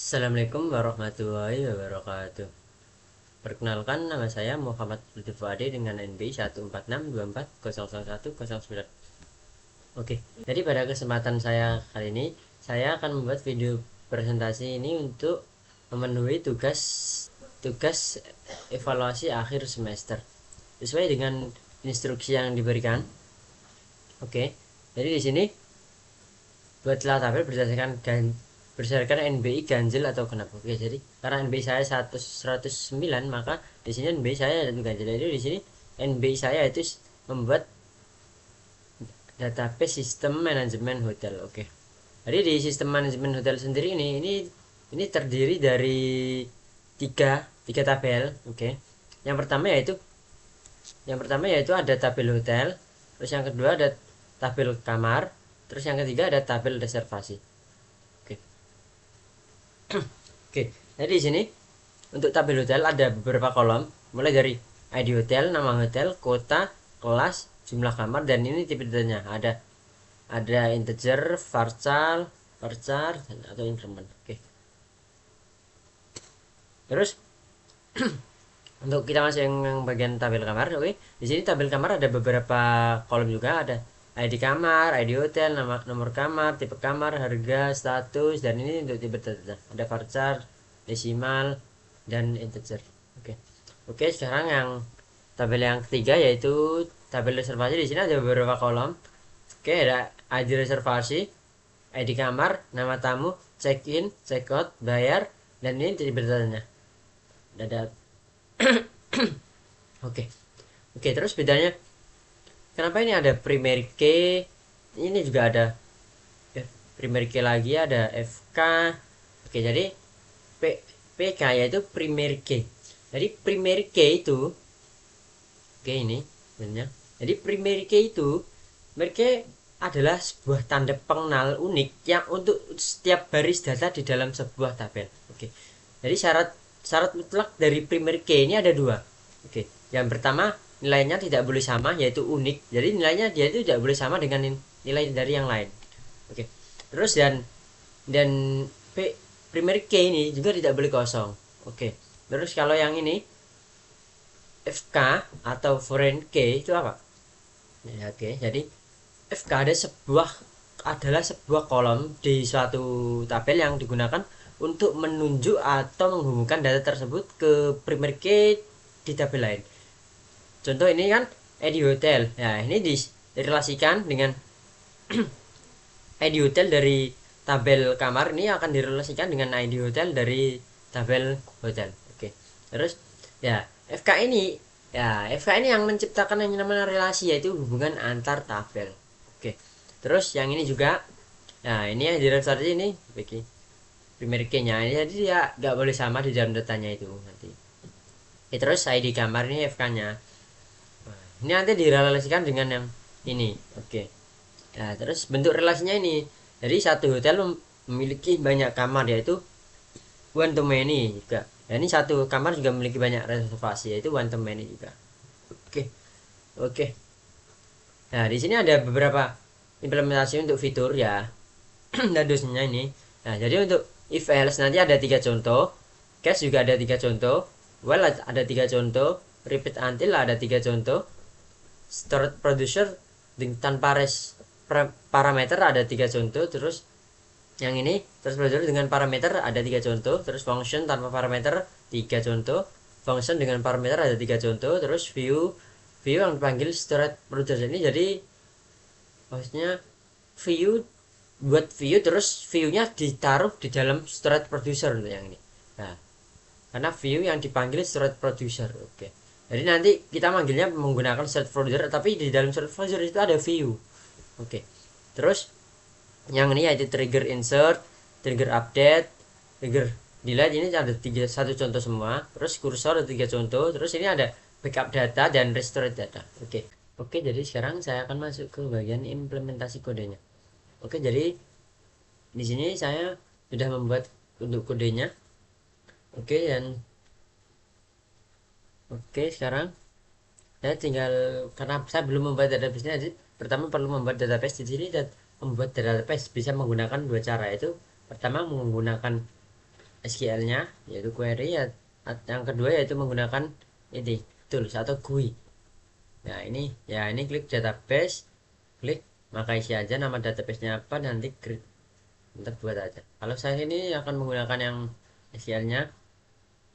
Assalamualaikum warahmatullahi wabarakatuh. Perkenalkan, nama saya Muhammad Lutfi Ade dengan NBI 146240109. Oke, jadi pada kesempatan saya kali ini, saya akan membuat video presentasi ini untuk memenuhi tugas evaluasi akhir semester sesuai dengan instruksi yang diberikan. Oke, jadi di sini buatlah tabel berdasarkan NBI ganjil atau genap. Oke, jadi karena NBI saya 109, maka di sini NBI saya ganjil. Jadi di sini NBI saya itu membuat database sistem manajemen hotel. Oke, jadi di sistem manajemen hotel sendiri ini terdiri dari tiga tabel. Oke, yang pertama yaitu ada tabel hotel, terus yang kedua ada tabel kamar, terus yang ketiga ada tabel reservasi. Oke. Oke, jadi di sini untuk tabel hotel ada beberapa kolom, mulai dari ID hotel, nama hotel, kota, kelas, jumlah kamar, dan ini tipe datanya. Ada integer, varchar, atau increment. Oke. Terus untuk kita masuk yang bagian tabel kamar. Oke, di sini tabel kamar ada beberapa kolom juga, ada ID kamar, ID hotel, nomor kamar, tipe kamar, harga, status, dan ini untuk tipe data. Ada varchar, desimal, dan integer. Oke, sekarang tabel yang ketiga yaitu tabel reservasi. Di sini ada beberapa kolom. Oke, ada ID reservasi, ID kamar, nama tamu, check in, check out, bayar, dan ini tipe datanya. Ada Oke, terus bedanya kenapa ini ada primary key, ini juga ada primary key lagi, ada FK. Oke, jadi PK yaitu primary key. Jadi primary key itu ini sebenarnya. Jadi primary key itu mereka adalah sebuah tanda pengenal unik yang untuk setiap baris data di dalam sebuah tabel. Oke. Jadi syarat mutlak dari primary key ini ada dua. Oke. Yang pertama, nilainya tidak boleh sama, yaitu unik. Jadi nilainya dia itu tidak boleh sama dengan nilai dari yang lain. Oke. Terus dan primary key ini juga tidak boleh kosong. Oke. Terus kalau yang ini FK atau foreign key itu apa? Ya, oke. Jadi FK adalah sebuah kolom di suatu tabel yang digunakan untuk menunjuk atau menghubungkan data tersebut ke primary key di tabel lain. Contoh ini kan ID hotel. Nah, ini direlasikan dengan ID hotel dari tabel kamar, ini akan direlasikan dengan ID hotel dari tabel hotel. Oke. Terus FK ini yang menciptakan yang namanya relasi, yaitu hubungan antar tabel. Oke. Terus yang ini juga, nah ini yang direlasi ini primary key-nya, jadi dia nggak boleh sama di dalam datanya itu nanti. Terus ID kamar ini FK-nya. Ini nanti direlasikan dengan yang ini. Oke. Nah, terus bentuk relasinya ini. Jadi satu hotel memiliki banyak kamar, yaitu one to many juga. Dan ini satu kamar juga memiliki banyak reservasi, yaitu one to many juga. Oke. Nah, di sini ada beberapa implementasi untuk fitur ya. Dan dosanya ini. Nah, jadi untuk if else nanti ada 3 contoh, case juga ada 3 contoh, while ada 3 contoh, repeat until ada 3 contoh, stored producer tanpa parameter ada 3 contoh, terus yang ini terus producer dengan parameter ada 3 contoh, terus function tanpa parameter 3 contoh, function dengan parameter ada 3 contoh, terus view yang dipanggil stored producer ini. Jadi maksudnya buat view terus view-nya ditaruh di dalam stored producer untuk yang ini. Nah, karena view yang dipanggil stored producer. Oke. Jadi nanti kita manggilnya menggunakan stored producer, tapi di dalam stored producer itu ada view. Oke. Terus yang ini yaitu trigger insert, trigger update, trigger delete, ini ada satu contoh semua. Terus kursor ada 3 contoh. Terus ini ada backup data dan restore data. Oke, jadi sekarang saya akan masuk ke bagian implementasi kodenya. Oke, jadi di sini saya sudah membuat untuk kodenya. Sekarang saya tinggal, karena saya belum membuat database-nya, jadi pertama perlu membuat database di sini. Dan membuat database bisa menggunakan dua cara, yaitu pertama menggunakan SQL-nya, yaitu query ya. Yang kedua yaitu menggunakan ini tools atau GUI. Nah ini ya, ini klik database, klik, maka isi aja nama database-nya apa, dan nanti create, ntar buat aja. Kalau saya ini akan menggunakan yang SQL-nya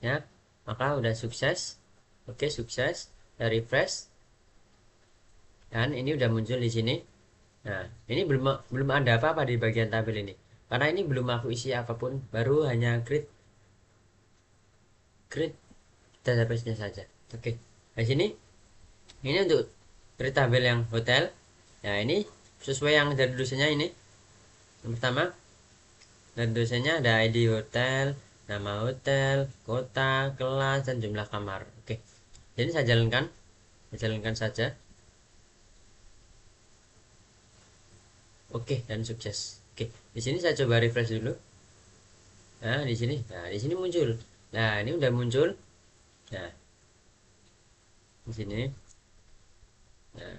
ya, maka udah sukses. Oke, sukses. Saya refresh dan ini udah muncul di sini. Nah, ini belum ada apa-apa di bagian tabel ini. Karena ini belum aku isi apapun, baru hanya create database-nya saja. Oke. Di sini ini untuk create tabel yang hotel. Ya, ini sesuai yang dari dosennya ini. Yang pertama, dari dosennya ada ID hotel, nama hotel, kota, kelas, dan jumlah kamar. Oke. Jadi saya jalankan saja. Oke, dan sukses. Oke, di sini saya coba refresh dulu. Nah, di sini muncul. Nah, ini udah muncul. Nah, di sini. Nah,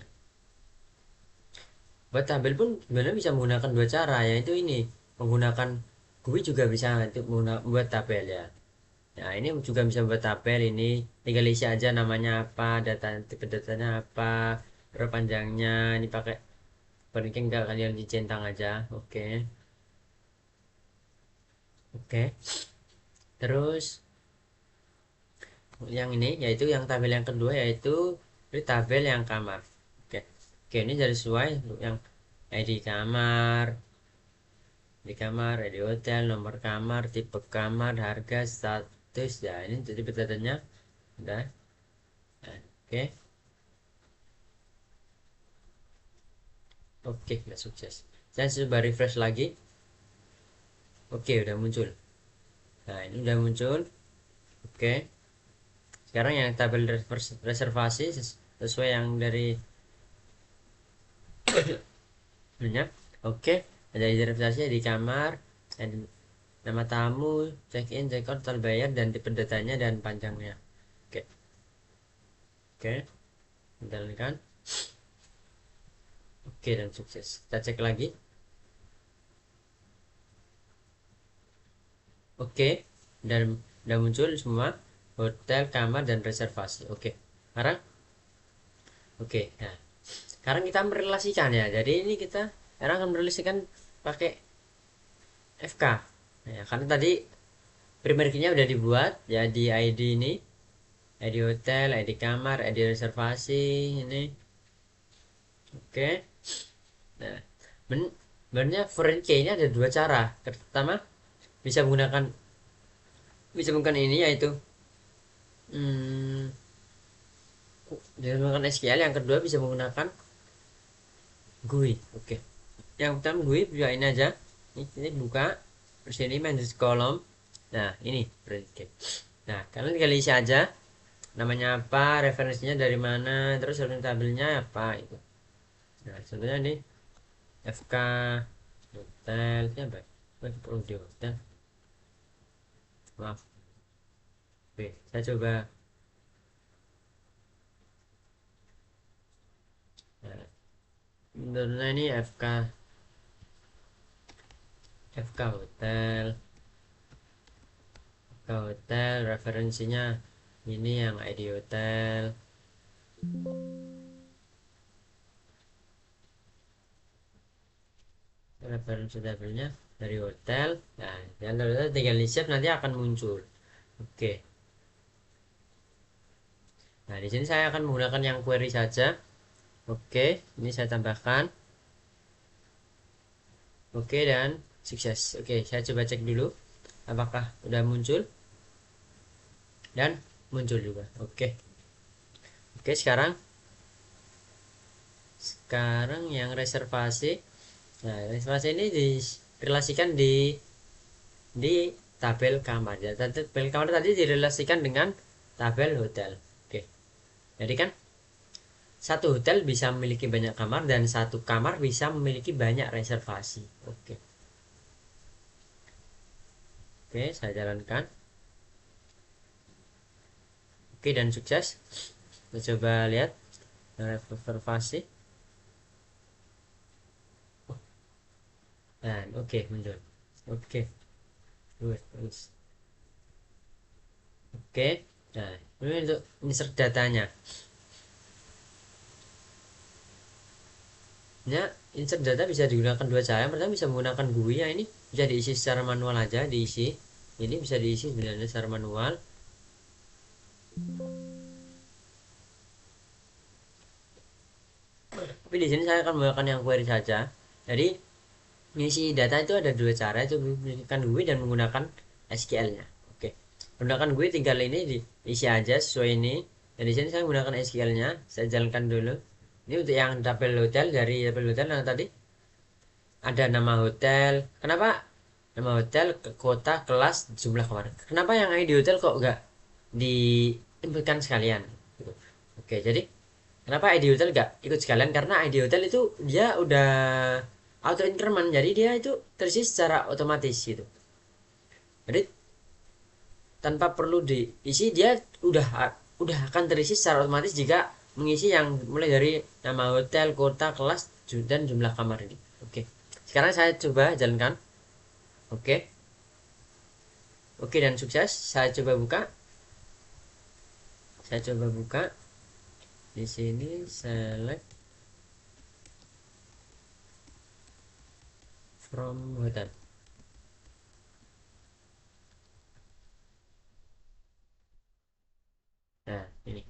buat tabel pun sebenarnya bisa menggunakan dua cara, yaitu ini menggunakan GUI juga bisa untuk membuat tabel ya. Nah, ini juga bisa buat tabel. Ini tinggal isi aja namanya apa, tipe datanya apa, berapa panjangnya. Ini pakai penting enggak, kalian dicentang aja. Oke. Oke. Terus yang ini yaitu yang tabel yang kedua, yaitu di tabel yang kamar. Oke. Oke, ini jadi sesuai untuk yang ID kamar, ID hotel, nomor kamar, tipe kamar, harga, status. Ya, ini jadi batasannya udah. Nah, oke. Oke, udah sukses. Saya coba refresh lagi. Oke, udah muncul. Nah, ini udah muncul. Oke. Sekarang yang tabel reservasi sesuai yang dari sebelumnya. Oke, ada reservasi di kamar, dan nama tamu, check in, check out, total bayar, dan tipe datanya dan panjangnya. Oke. Oke, jalankan. Oke, dan sukses. Kita cek lagi. Oke, dan udah muncul semua hotel, kamar, dan reservasi. Oke, sekarang nah sekarang kita merelasikan ya. Jadi ini kita sekarang akan merelasikan pakai FK. Nah, ya, karena tadi primary key-nya udah dibuat ya di ID ini, ID hotel, ID kamar, ID reservasi ini. Oke. Nah, sebenarnya foreign key ini ada dua cara. Pertama, bisa menggunakan ini, yaitu hmm, bisa menggunakan SQL. Yang kedua bisa menggunakan GUI. Oke. Yang pertama GUI, buka ini aja. Ini buka. Terus ini manage column. Nah, ini foreign key. Nah, kalian tinggal isi aja namanya apa, referensinya dari mana, terus tabelnya apa itu. Nah, contohnya nih FK hotel siapa perlu di hotel, maaf. Oke, saya coba. Nah, contohnya ini FK hotel, referensinya ini yang ID hotel. Referensi tabelnya dari hotel. Nah, yang ternyata tinggal di save, nanti akan muncul. Oke. Nah, di sini saya akan menggunakan yang query saja. Oke, ini saya tambahkan. Oke, dan sukses. Oke, saya coba cek dulu apakah udah muncul, dan muncul juga. Oke. Oke, sekarang yang reservasi. Nah, reservasi ini direlasikan di tabel kamar ya. Tabel kamar tadi direlasikan dengan tabel hotel. Oke. Jadi kan satu hotel bisa memiliki banyak kamar, dan satu kamar bisa memiliki banyak reservasi. Oke. Oke, saya jalankan. Oke, dan sukses. Kita coba lihat reservasi. Dan oke, muncul. Oke. Terus. Oke, nah ini untuk insert datanya. Ya, insert data bisa digunakan dua cara. Yang pertama bisa menggunakan GUI, ya ini bisa diisi secara manual aja, diisi. Ini bisa diisi sebenarnya secara manual. Tapi di sini saya akan menggunakan yang query saja. Jadi mengisi data itu ada dua cara, itu menggunakan GUI dan menggunakan SQL-nya. Oke, menggunakan GUI tinggal ini diisi aja sesuai ini. Dan di sini saya menggunakan SQL-nya. Saya jalankan dulu. Ini untuk yang tabel hotel, dari tabel hotel yang tadi ada nama hotel. Kenapa nama hotel, kota, kelas, jumlah kamar? Kenapa yang ID hotel kok enggak diinputkan sekalian? Oke, jadi kenapa ID hotel enggak ikut sekalian? Karena ID hotel itu dia udah auto increment, jadi dia itu terisi secara otomatis gitu. Jadi tanpa perlu diisi, dia udah akan terisi secara otomatis jika mengisi yang mulai dari nama hotel, kota, kelas, dan jumlah kamar ini. Oke, sekarang saya coba jalankan. Oke, oke, dan sukses. Saya coba buka. Saya coba buka. Di sini select from hotel. Nah, ini.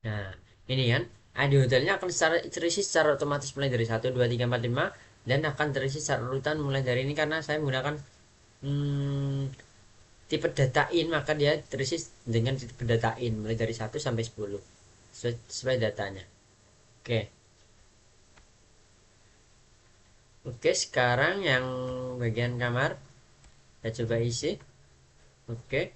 Nah, ini kan ID hotelnya akan terisi secara otomatis mulai dari 1, 2, 3, 4, 5, dan akan terisi secara urutan mulai dari ini karena saya menggunakan hmm, tipe data in, maka dia terisi dengan tipe data in mulai dari 1 sampai 10 sesuai datanya. Oke. Oke, sekarang yang bagian kamar saya coba isi. Oke.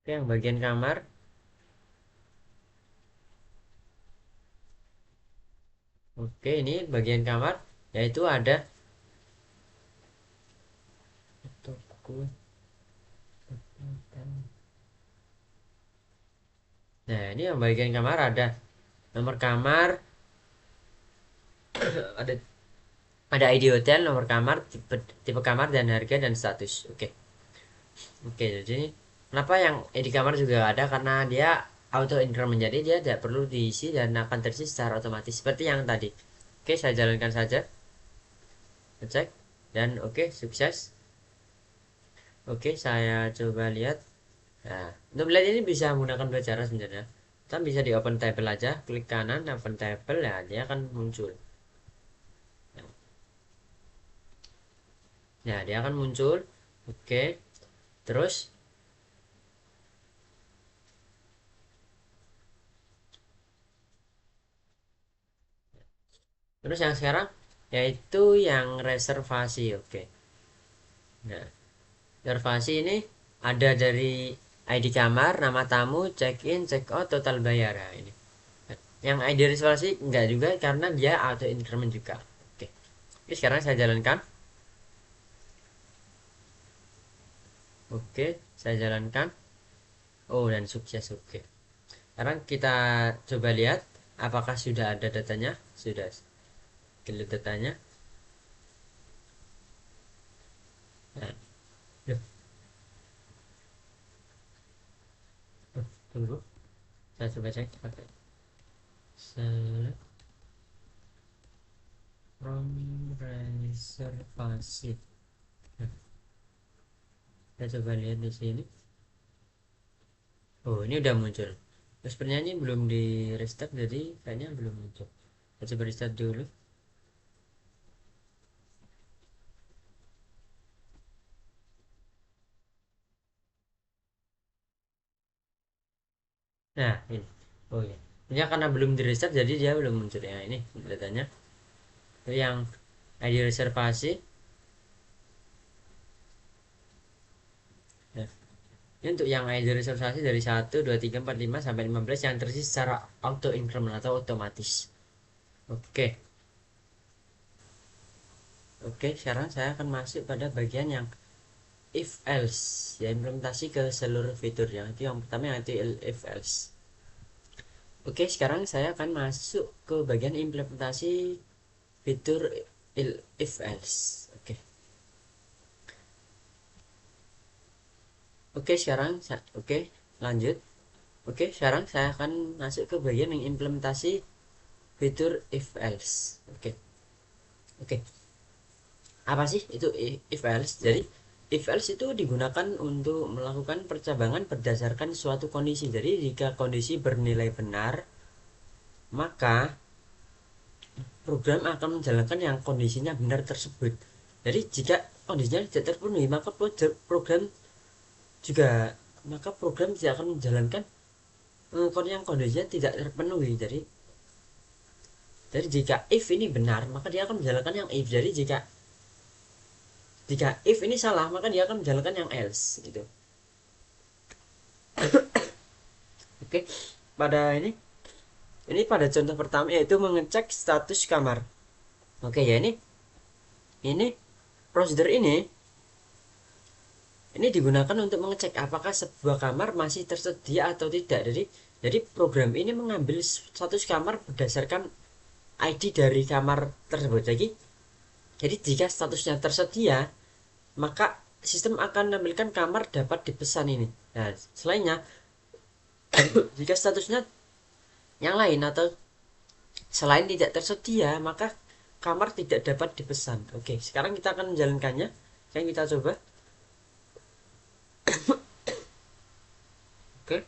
Oke, yang bagian kamar. Oke, ini bagian kamar, yaitu ada toko. Nah, ini yang bagian kamar ada nomor kamar, ada ID hotel, nomor kamar, tipe kamar, dan harga dan status. Oke. Oke, jadi kenapa yang di kamar juga ada, karena dia auto increment, menjadi dia tidak perlu diisi dan akan terisi secara otomatis seperti yang tadi. Oke, saya jalankan saja. Cek dan oke, sukses. Oke, saya coba lihat. Nah, untuk melihat ini bisa menggunakan dua cara sebenarnya. Kita bisa di open table aja, klik kanan open table, ya dia akan muncul. Ya, dia akan muncul. Oke. Terus yang sekarang yaitu yang reservasi. Oke. Nah, reservasi ini ada dari ID kamar, nama tamu, check in, check out, total bayar. Nah, ini. Yang ID reservasi enggak juga karena dia auto increment juga. Oke. Oke, sekarang saya jalankan. Oke, saya jalankan. Oh, dan sukses. Oke. Sekarang kita coba lihat apakah sudah ada datanya. Sudah. Kita datanya. Nah, tunggu. Saya coba cek pakai select from reservasi. Nah, kita coba lihat di sini. Oh, ini udah muncul. Terus sepertinya ini belum di restart, jadi kayaknya belum muncul. Kita coba restart dulu. Nah, ini. Oh ya. Ini karena belum di restart, jadi dia belum muncul ya. Ini datanya. Itu yang ID reservasi. Nah, ini untuk yang ID reservasi dari 1, 2, 3, 4, 5 sampai 15 yang terisi secara auto increment atau otomatis. Oke. Oke, sekarang saya akan masuk pada bagian yang if else, ya implementasi ke seluruh fitur. Yang itu yang pertama, yang itu if else. Oke, sekarang saya akan masuk ke bagian implementasi fitur if else. Oke, sekarang lanjut. Oke, sekarang saya akan masuk ke bagian yang implementasi fitur if else. Oke. Apa sih itu if else? Jadi if else itu digunakan untuk melakukan percabangan berdasarkan suatu kondisi. Jadi jika kondisi bernilai benar, maka program akan menjalankan yang kondisinya benar tersebut. Jadi jika kondisinya tidak terpenuhi, juga program tidak akan menjalankan yang kondisinya tidak terpenuhi. Jadi jika if ini benar, maka dia akan menjalankan yang if. Jadi jika if ini salah, maka dia akan menjalankan yang else gitu. Oke. Pada contoh pertama yaitu mengecek status kamar. Oke ya, ini prosedur ini digunakan untuk mengecek apakah sebuah kamar masih tersedia atau tidak. Jadi program ini mengambil status kamar berdasarkan ID dari kamar tersebut. Jadi jika statusnya tersedia, maka sistem akan menampilkan kamar dapat dipesan ini. Nah, selainnya jika statusnya yang lain atau selain tidak tersedia, maka kamar tidak dapat dipesan. Oke, sekarang kita akan menjalankannya. Yang kita coba. Oke.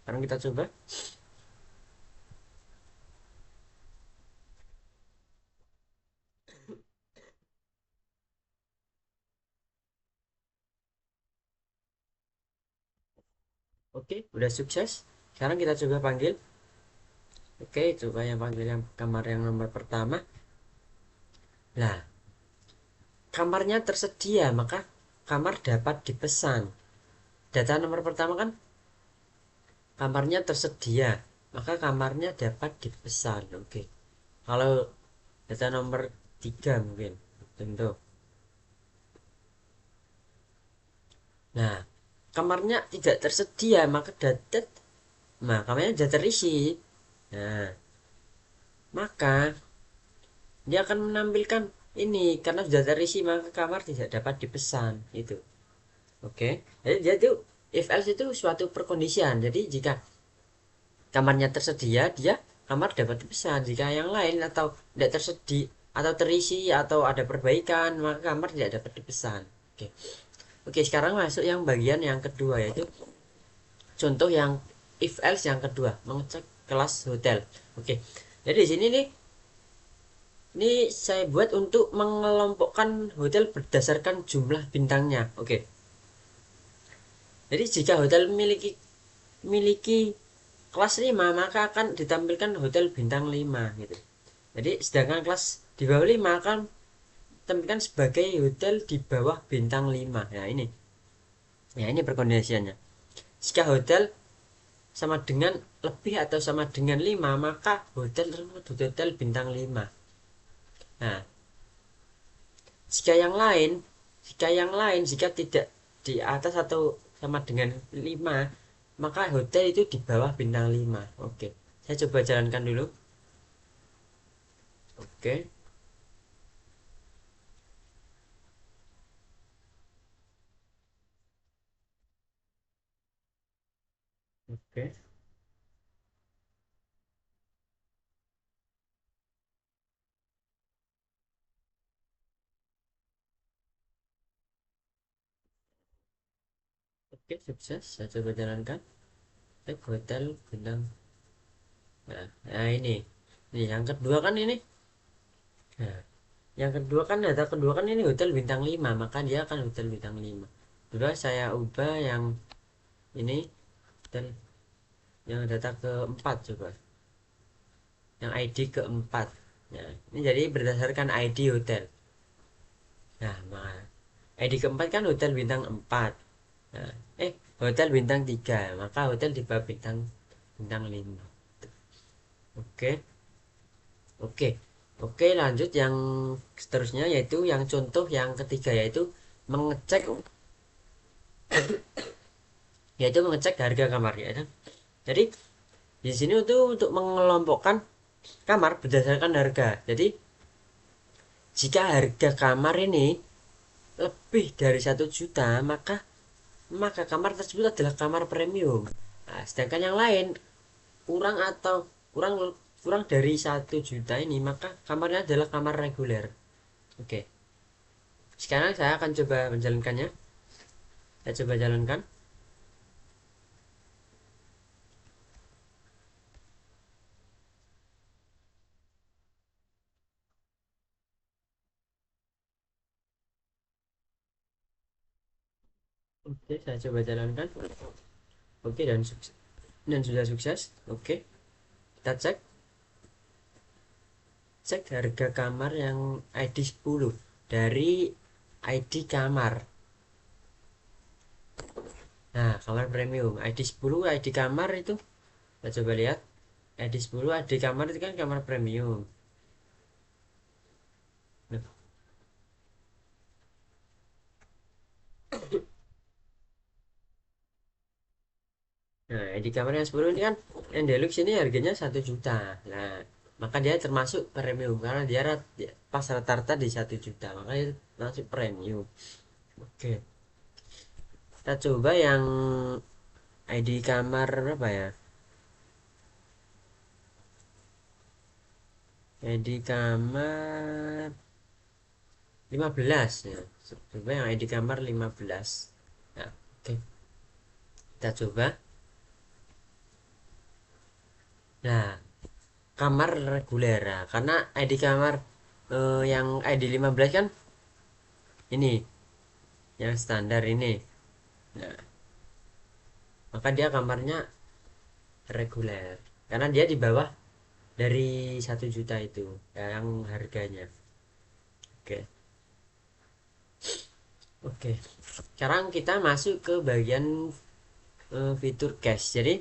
Sekarang kita coba. Oke, udah sukses. Sekarang kita coba panggil. Oke, coba yang panggil yang kamar yang nomor pertama. Nah, kamarnya tersedia, maka kamar dapat dipesan. Data nomor pertama kan kamarnya tersedia, maka kamarnya dapat dipesan. Oke. Kalau data nomor 3 mungkin. Tentu. Nah, kamarnya tidak tersedia, maka kamarnya sudah terisi. Nah, maka dia akan menampilkan ini karena sudah terisi maka kamar tidak dapat dipesan itu. Oke. Jadi dia itu if else itu suatu perkondisian. Jadi jika kamarnya tersedia, dia kamar dapat dipesan. Jika yang lain atau tidak tersedia atau terisi atau ada perbaikan, maka kamar tidak dapat dipesan. Oke. Oke, sekarang masuk yang bagian yang kedua yaitu contoh yang if else yang kedua, mengecek kelas hotel. Oke. Jadi di sini ini saya buat untuk mengelompokkan hotel berdasarkan jumlah bintangnya. Oke. Jadi jika hotel memiliki kelas 5, maka akan ditampilkan hotel bintang 5 gitu. Jadi sedangkan kelas di bawah 5 akan ditampilkan sebagai hotel di bawah bintang 5. Nah, ini. Ya, ini perkondisiannya. Jika hotel sama dengan lebih atau sama dengan 5, maka hotel tersebut hotel bintang 5. Nah, jika tidak di atas atau sama dengan 5, maka hotel itu di bawah bintang 5. Oke. Saya coba jalankan dulu. Oke. Oke. Oke, sukses. Saya coba jalankan. Hotel bintang. Nah, ini yang kedua kan ini. Nah, yang kedua kan data kedua kan ini hotel bintang 5, maka dia akan hotel bintang 5. Coba saya ubah yang ini dan yang data keempat coba. Yang ID keempat. Nah, ini jadi berdasarkan ID hotel. Nah, ID keempat kan hotel bintang 4. Nah, hotel bintang 3, maka hotel di bawah bintang bintang 5. Oke. Oke. Oke, lanjut yang seterusnya yaitu yang contoh yang ketiga mengecek yaitu mengecek harga kamar ya. Jadi di sini untuk mengelompokkan kamar berdasarkan harga. Jadi jika harga kamar ini lebih dari 1 juta, maka kamar tersebut adalah kamar premium. Nah, sedangkan yang lain kurang atau kurang kurang dari 1 juta ini, maka kamarnya adalah kamar reguler. Oke, sekarang saya akan coba menjalankannya. Saya coba jalankan. Oke, saya coba jalankan. Oke, dan sukses, dan sudah sukses. Oke, kita cek cek harga kamar yang ID 10 dari ID kamar. Nah, kamar premium ID 10 ID kamar itu kita coba lihat. ID 10 ID kamar itu kan kamar premium. Nah, ID kamar yang 10 ini kan yang deluxe ini harganya 1 juta. Nah, maka dia termasuk premium karena pas rata-rata di 1 juta, maka itu masuk premium. Oke, kita coba yang ID kamar berapa ya? ID kamar 15 ya. Coba yang ID kamar 15. Nah, oke. Kita coba. Nah, kamar reguler. Nah, karena ID kamar yang ID 15 kan ini yang standar ini. Nah, maka dia kamarnya reguler. Karena dia di bawah dari 1 juta itu yang harganya. Oke. Oke. Sekarang kita masuk ke bagian fitur cache. Jadi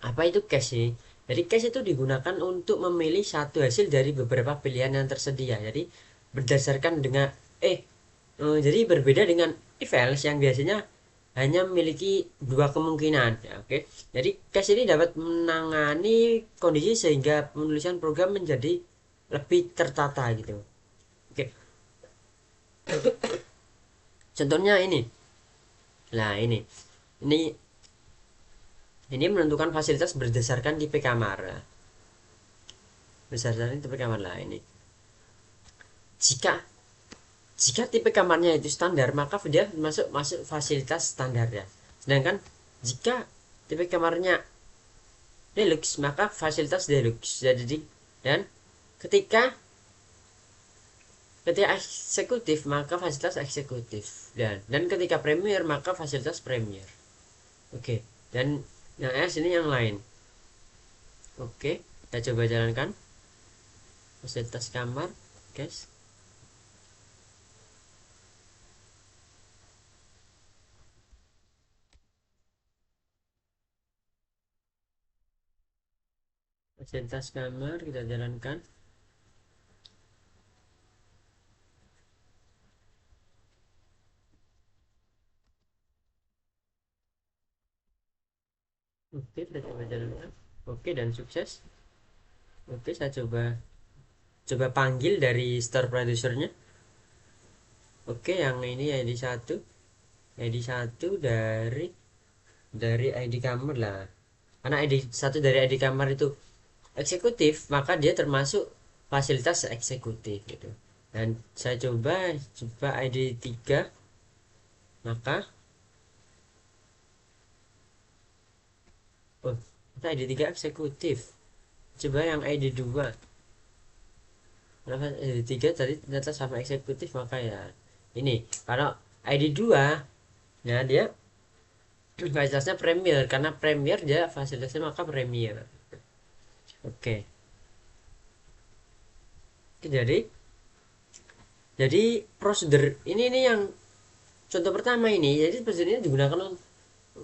apa itu cache sih? Jadi cache itu digunakan untuk memilih satu hasil dari beberapa pilihan yang tersedia. Jadi berdasarkan dengan jadi berbeda dengan if else yang biasanya hanya memiliki dua kemungkinan. Ya, oke. Jadi cache ini dapat menangani kondisi sehingga penulisan program menjadi lebih tertata gitu. Oke. Contohnya ini. Nah, ini ini menentukan fasilitas berdasarkan tipe kamar. Nah, berdasarkan tipe kamar lah ini. Jika jika tipe kamarnya itu standar, maka dia masuk masuk fasilitas standar ya. Sedangkan jika tipe kamarnya deluxe, maka fasilitas deluxe. Jadi dan ketika ketika eksekutif maka fasilitas eksekutif, dan ketika premier maka fasilitas premier. Oke, dan yang S ini yang lain. Oke, kita coba jalankan fasilitas kamar, guys. Fasilitas kamar kita jalankan. Oke, kita coba jalankan. Oke, dan sukses. Oke, saya coba panggil dari store producernya. Oke, yang ini ID 1 dari ID kamar lah. Karena ID 1 dari ID kamar itu eksekutif, maka dia termasuk fasilitas eksekutif gitu. Dan saya coba ID 3, maka oh, ID 3 eksekutif. Coba yang ID 2. Kenapa ID 3 tadi ternyata sama eksekutif, maka ya ini. Kalau ID 2, nah dia fasilitasnya premier, karena premier dia fasilitasnya maka premier. Oke. Jadi prosedur ini yang contoh pertama ini. Jadi prosedur ini digunakan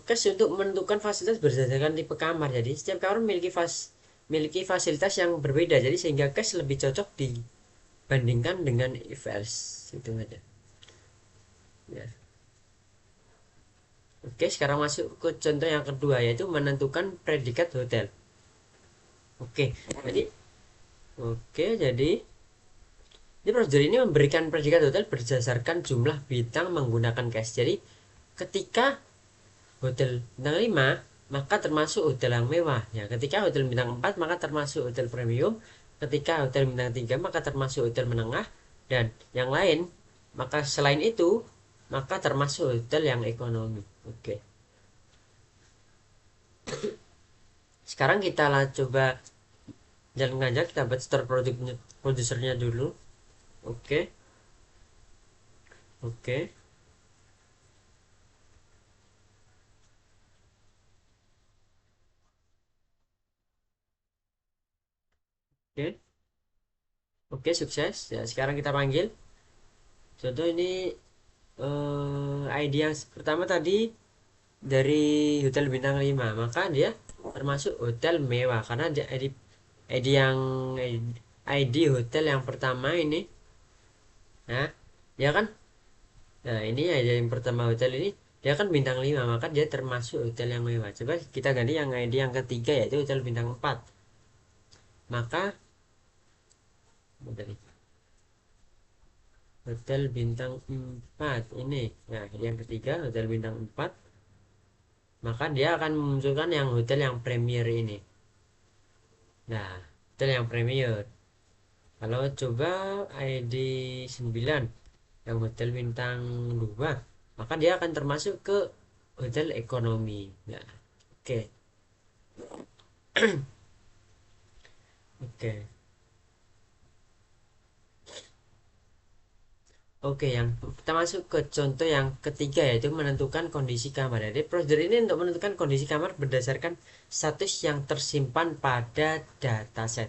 cache untuk menentukan fasilitas berdasarkan tipe kamar. Jadi setiap kamar memiliki fasilitas yang berbeda. Jadi sehingga cache lebih cocok dibandingkan dengan if else. Itu aja. Ya. Oke, sekarang masuk ke contoh yang kedua, yaitu menentukan predikat hotel. Oke, jadi jadi ini prosedur ini memberikan predikat hotel berdasarkan jumlah bintang menggunakan cash. Jadi ketika hotel bintang 5 maka termasuk hotel yang mewah ya. Ketika hotel bintang 4 maka termasuk hotel premium. Ketika hotel bintang 3 maka termasuk hotel menengah, dan yang lain maka selain itu maka termasuk hotel yang ekonomi. Oke. Sekarang kita lah coba jalan aja, kita buat store produsernya dulu. Oke. Oke. Oke. Oke, sukses. Ya, sekarang kita panggil. Contoh ini ID yang pertama tadi dari hotel bintang 5 maka dia termasuk hotel mewah karena dia ID yang ID hotel yang pertama ini, nah dia kan, nah ini ID yang pertama hotel ini dia kan bintang 5 maka dia termasuk hotel yang mewah. Coba kita ganti yang ID yang ketiga yaitu hotel bintang 4 maka hotel bintang 4 ini, nah yang ketiga hotel bintang 4 maka dia akan memunculkan yang hotel yang premier ini. Nah, hotel yang premier. Kalau coba ID 9 yang hotel bintang 2 maka dia akan termasuk ke hotel ekonomi. Nah, oke. Oke. Oke, yang kita masuk ke contoh yang ketiga yaitu menentukan kondisi kamar. Jadi prosedur ini untuk menentukan kondisi kamar berdasarkan status yang tersimpan pada dataset.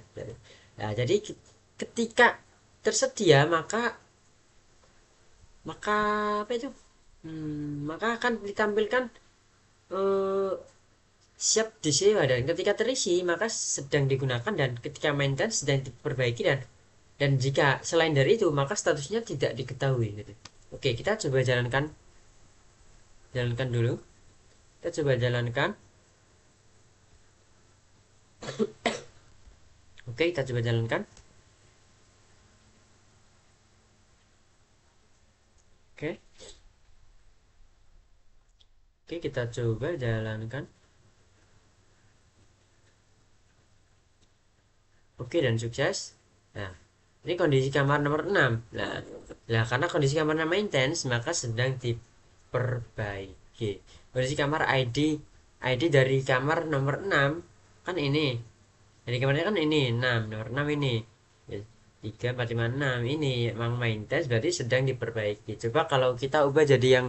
Nah, jadi ketika tersedia maka apa itu? Maka akan ditampilkan eh, siap disewa, dan ketika terisi maka sedang digunakan, dan ketika maintenance sedang diperbaiki, dan jika selain dari itu maka statusnya tidak diketahui gitu. Oke, kita coba jalankan dulu. Kita coba jalankan. Oke, kita coba jalankan. Oke. Oke, kita coba jalankan. Oke, dan sukses. Nah, ini kondisi kamar nomor 6. Nah, karena kondisi kamarnya maintenance maka sedang diperbaiki. Kondisi kamar ID dari kamar nomor 6 kan ini. Jadi kamarnya kan ini 6, nomor 6 ini. 3, 4, 5, 6 ini memang maintenance berarti sedang diperbaiki. Coba kalau kita ubah jadi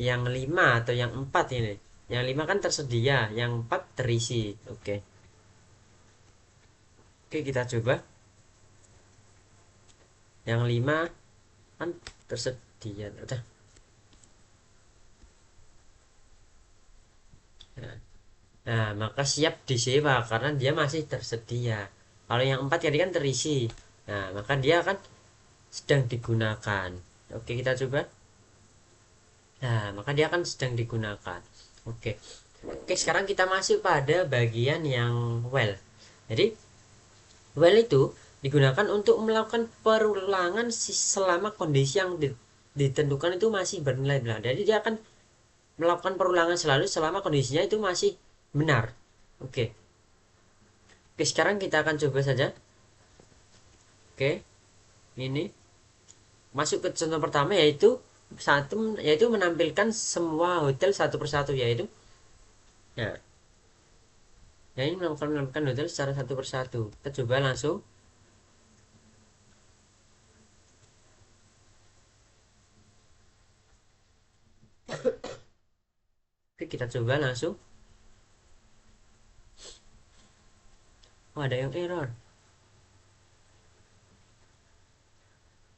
yang 5 atau yang 4 ini. Yang 5 kan tersedia, yang 4 terisi. Oke. Oke, kita coba. Yang 5 kan tersedia. Udah. Nah, nah, maka siap disewa karena dia masih tersedia. Kalau yang 4 tadi kan terisi. Nah, maka dia akan sedang digunakan. Oke, kita coba. Nah, maka dia akan sedang digunakan. Oke. Oke, sekarang kita masuk pada bagian yang well. Jadi, well itu digunakan untuk melakukan perulangan selama kondisi yang ditentukan itu masih bernilai benar. Jadi dia akan melakukan perulangan selalu selama kondisinya itu masih benar. Oke. Oke, sekarang kita akan coba saja. Oke. Ini masuk ke contoh pertama yaitu menampilkan semua hotel satu persatu, yaitu nah, ini menampilkan hotel secara satu persatu. Kita coba langsung. Oke, kita coba langsung. Oh, ada yang error.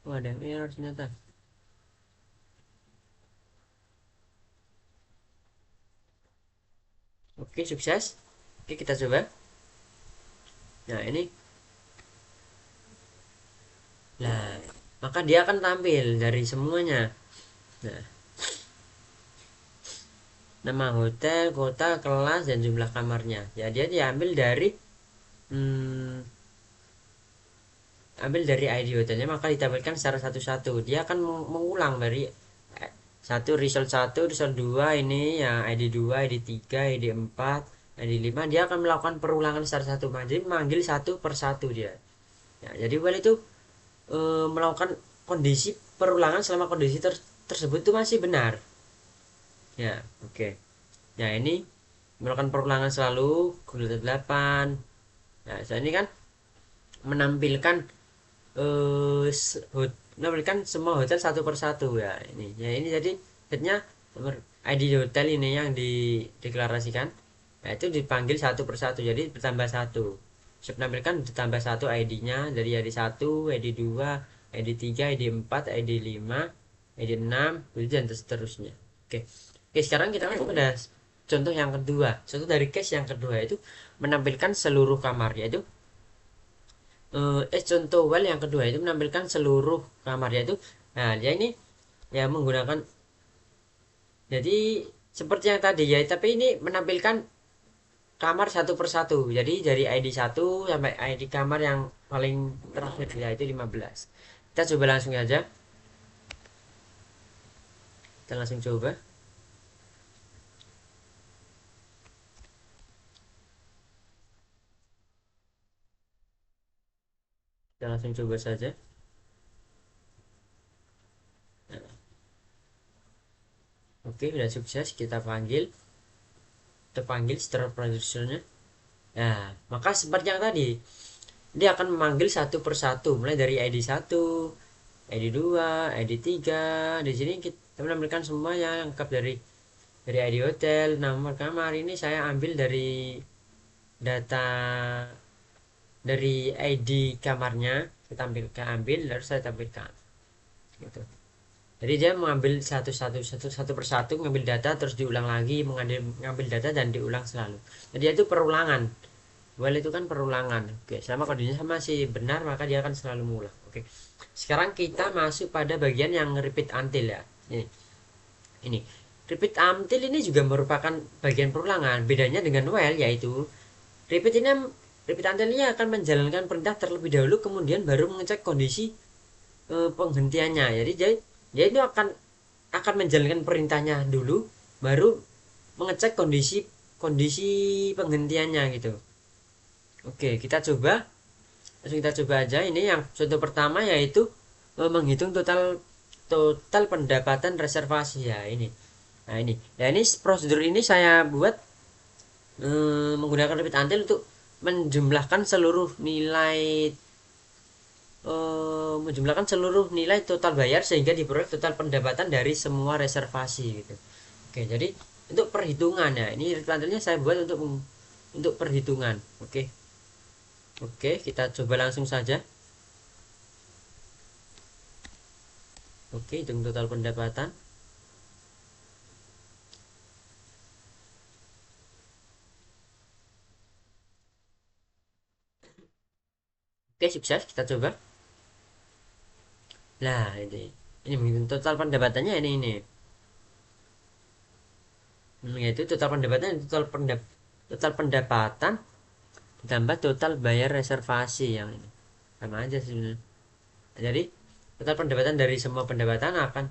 Oh, ada yang error ternyata. Oke, sukses. Oke, kita coba. Nah, ini. Nah, maka dia akan tampil dari semuanya. Nah, nama hotel, kota, kelas, dan jumlah kamarnya. Ya dia diambil dari hmm, ambil dari ID hotelnya, maka ditampilkan secara satu-satu. Dia akan mengulang dari satu result, satu result, dua, ini ya ID 2, ID 3, ID 4, ID 5. Dia akan melakukan perulangan secara satu, jadi manggil satu per satu dia. Ya, jadi while itu melakukan kondisi perulangan selama kondisi tersebut itu masih benar. Ya, oke. Ya, ini melakukan perulangan selalu Google 8. Nah, saya ini kan menampilkan menampilkan semua hotel satu persatu ya ini. Ya ini jadi setnya nomor ID hotel ini yang dideklarasikan. Nah, itu dipanggil satu persatu jadi bertambah satu. Saya menampilkan ditambah satu ID-nya dari ID 1, ID 2, ID 3, ID 4, ID 5, ID 6, dan seterusnya. Oke. Oke, sekarang kita masuk pada contoh yang kedua. Contoh dari case yang kedua itu menampilkan seluruh kamar, yaitu contoh well yang kedua itu menampilkan seluruh kamar, yaitu nah dia ini ya menggunakan, jadi seperti yang tadi ya, tapi ini menampilkan kamar satu persatu, jadi dari ID 1 sampai ID kamar yang paling terakhir ya itu 15. Kita coba langsung aja, kita langsung coba, kita langsung coba saja. Nah, oke, sudah sukses, kita panggil setelah produsernya. Nah, maka seperti yang tadi, dia akan memanggil satu persatu mulai dari ID 1, ID 2, ID 3. Di sini kita menampilkan semua yang lengkap dari ID hotel, nomor kamar. Ini saya ambil dari data dari ID kamarnya, saya tampilkan, ambil lalu saya tampilkan gitu. Jadi dia mengambil satu persatu, mengambil data terus diulang lagi, mengambil data dan diulang selalu. Jadi itu perulangan. Well itu kan perulangan. Oke, selama kondisinya masih benar maka dia akan selalu mengulang. Oke. Sekarang kita masuk pada bagian yang repeat until ya. Ini. Repeat until ini juga merupakan bagian perulangan. Bedanya dengan while yaitu repeat ini repeat until ini akan menjalankan perintah terlebih dahulu kemudian baru mengecek kondisi penghentiannya. Jadi dia itu akan menjalankan perintahnya dulu baru mengecek kondisi kondisi penghentiannya gitu. Oke, langsung kita coba aja. Ini yang contoh pertama yaitu menghitung total total pendapatan reservasi ya ini. Nah ini, ya ini prosedur ini saya buat menggunakan repeat until untuk menjumlahkan seluruh nilai total bayar sehingga diperoleh total pendapatan dari semua reservasi gitu. Oke, jadi untuk perhitungan ya, ini repeat until-nya saya buat untuk perhitungan. Oke. Oke, kita coba langsung saja. Oke, hitung total pendapatan. Oke, sukses. Kita coba. Nah, ini menghitung total pendapatannya ini. Yaitu total pendapatan total pendapatan ditambah total bayar reservasi yang ini. Sama aja sebenarnya. Jadi, total pendapatan dari semua pendapatan akan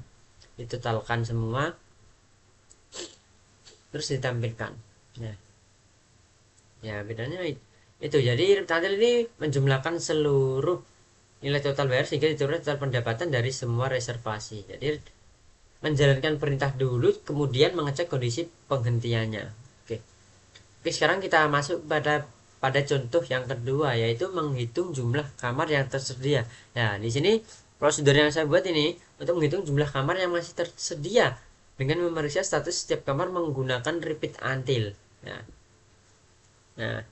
ditotalkan semua terus ditampilkan. Nah, ya bedanya itu. Jadi, tampil ini menjumlahkan seluruh nilai total bayar sehingga diturunkan total pendapatan dari semua reservasi. Jadi menjalankan perintah dulu kemudian mengecek kondisi penghentiannya. Oke. Oke, sekarang kita masuk pada contoh yang kedua yaitu menghitung jumlah kamar yang tersedia. Nah, di sini prosedur yang saya buat ini untuk menghitung jumlah kamar yang masih tersedia dengan memeriksa status setiap kamar menggunakan repeat until. Nah, nah,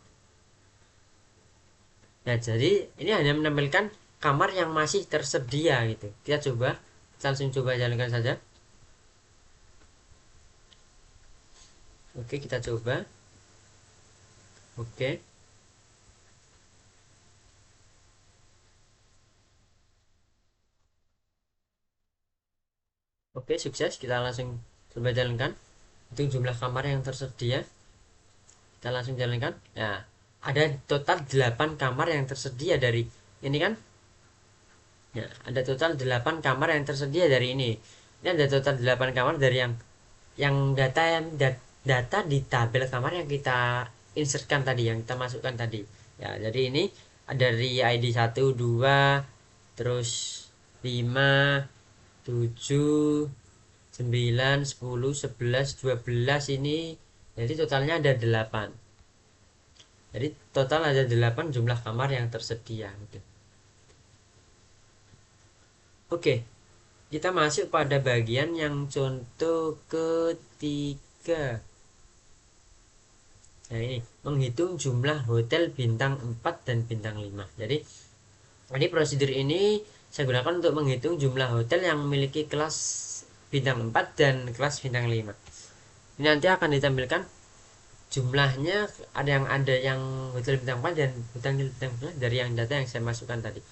nah jadi ini hanya menampilkan kamar yang masih tersedia gitu. Kita langsung coba jalankan saja. Oke, kita coba. Oke. Oke, sukses. Kita langsung coba jalankan. itu jumlah kamar yang tersedia. Kita langsung jalankan. Nah, ada total 8 kamar yang tersedia dari ini kan. Ya, ada total 8 kamar yang tersedia dari ini. Ini ada total 8 kamar dari yang data di tabel kamar yang kita insertkan tadi, yang kita masukkan tadi. Ya, jadi ini dari ID 1 2 terus 5 7 9 10 11 12 ini. Jadi totalnya ada 8. Jadi total ada 8 jumlah kamar yang tersedia. Oke, kita masuk pada bagian yang contoh ketiga. Nah, ini menghitung jumlah hotel bintang 4 dan bintang 5. Jadi ini prosedur ini saya gunakan untuk menghitung jumlah hotel yang memiliki kelas bintang 4 dan kelas bintang 5. Ini nanti akan ditampilkan jumlahnya, ada yang hotel bintang 4 dan hotel bintang 5 dari yang data yang saya masukkan tadi.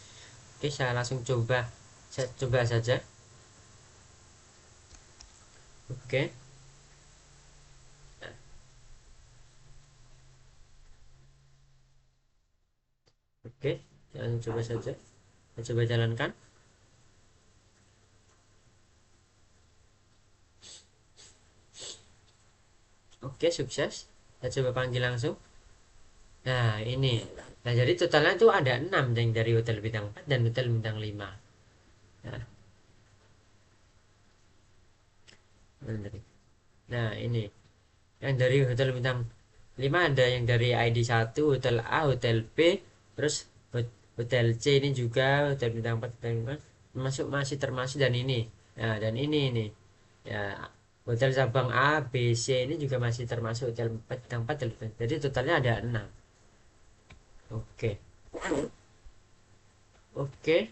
Oke, saya langsung saya coba saja. Oke. Oke, jangan coba saja. Kita coba jalankan. Oke, sukses. Kita coba panggil langsung. Nah, ini. Nah, jadi totalnya itu ada 6 yang dari hotel bintang 4 dan hotel bintang 5. Nah, nah ini. Yang dari hotel bintang 5 ada yang dari ID 1, hotel A, hotel B, terus hotel C ini juga hotel bintang 4, bintang 5 masih termasuk, dan ini. Nah, dan ini. Ya, hotel cabang A, B, C ini juga masih termasuk hotel 4 bintang 4. Jadi totalnya ada 6. Oke. Oke.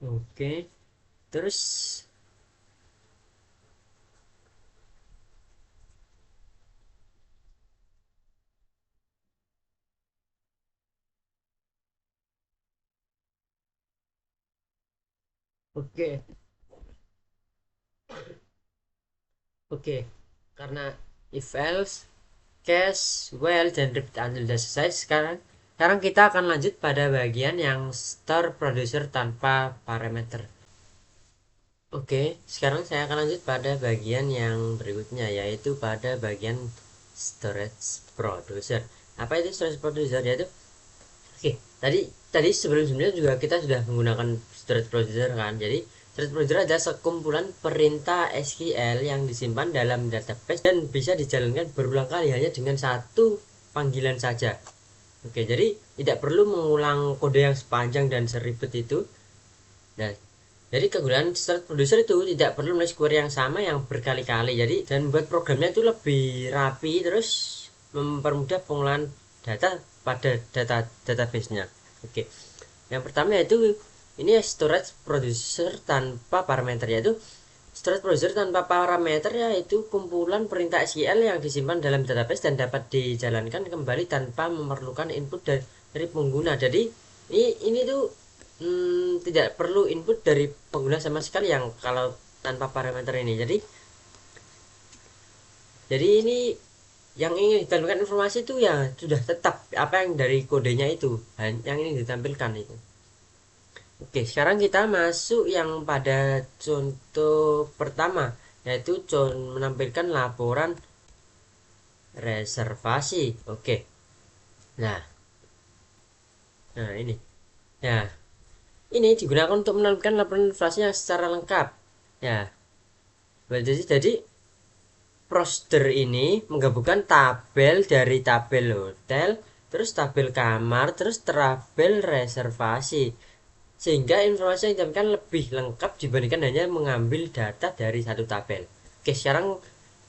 Oke. Terus oke. Oke. Karena if else, case, while, dan repeat until sudah selesai. Sekarang kita akan lanjut pada bagian yang store producer tanpa parameter. Oke, sekarang saya akan lanjut pada bagian yang berikutnya, yaitu pada bagian storage producer. Apa itu storage producer? Yaitu oke, tadi sebelumnya juga kita sudah menggunakan storage producer kan. Jadi storage producer adalah sekumpulan perintah SQL yang disimpan dalam database dan bisa dijalankan berulang kali hanya dengan satu panggilan saja. Oke, jadi tidak perlu mengulang kode yang sepanjang dan seribet itu. Nah, jadi kegunaan storage producer itu tidak perlu menulis query yang sama yang berkali-kali. Jadi dan membuat programnya itu lebih rapi, terus mempermudah pengolahan data pada database-nya. Oke. Yang pertama yaitu ini storage producer tanpa parameter, yaitu storage producer tanpa parameter yaitu kumpulan perintah SQL yang disimpan dalam database dan dapat dijalankan kembali tanpa memerlukan input dari pengguna. Jadi ini tuh tidak perlu input dari pengguna sama sekali yang kalau tanpa parameter ini. Jadi ini yang ingin ditampilkan informasi itu ya sudah tetap apa yang dari kodenya itu yang ini ditampilkan itu. Oke, sekarang kita masuk yang pada contoh pertama, yaitu menampilkan laporan reservasi. Oke. Nah, ini. Ya, ini digunakan untuk menampilkan laporan reservasi yang secara lengkap. Ya. Jadi prosedur ini menggabungkan tabel dari tabel hotel, terus tabel kamar, terus tabel reservasi, sehingga informasi yang ditampilkan lebih lengkap dibandingkan hanya mengambil data dari satu tabel. Oke, sekarang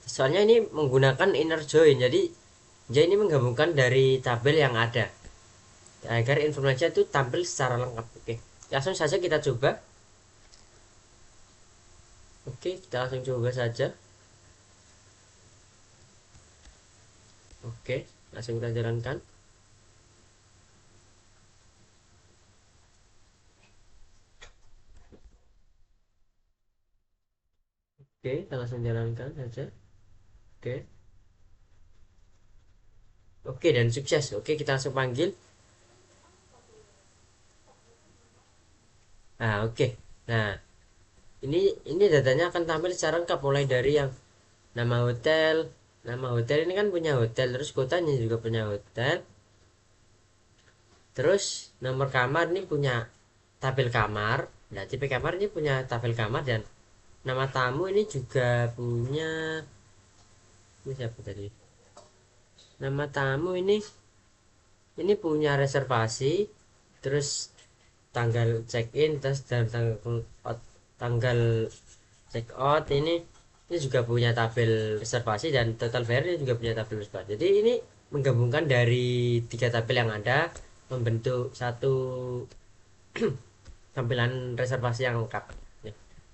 soalnya ini menggunakan inner join, jadi ini menggabungkan dari tabel yang ada agar informasinya itu tampil secara lengkap. Oke, langsung saja kita coba. Oke, kita langsung coba saja. Oke, langsung kita jalankan. Oke, kita langsung jalankan saja. Oke. Oke, dan sukses. Oke, kita langsung panggil. Nah, oke. Nah, ini datanya akan tampil secara lengkap mulai dari yang nama hotel. Nama hotel ini kan punya hotel, terus kotanya juga punya hotel. Terus nomor kamar ini punya tabel kamar. Nah, tipe kamar ini punya tabel kamar, dan nama tamu ini juga punya. Ini siapa tadi? Nama tamu ini punya reservasi, terus tanggal check in, terus dan tanggal check out ini juga punya tabel reservasi, dan total bayarnya juga punya tabel reservasi. Jadi ini menggabungkan dari tiga tabel yang ada membentuk satu tampilan reservasi yang lengkap.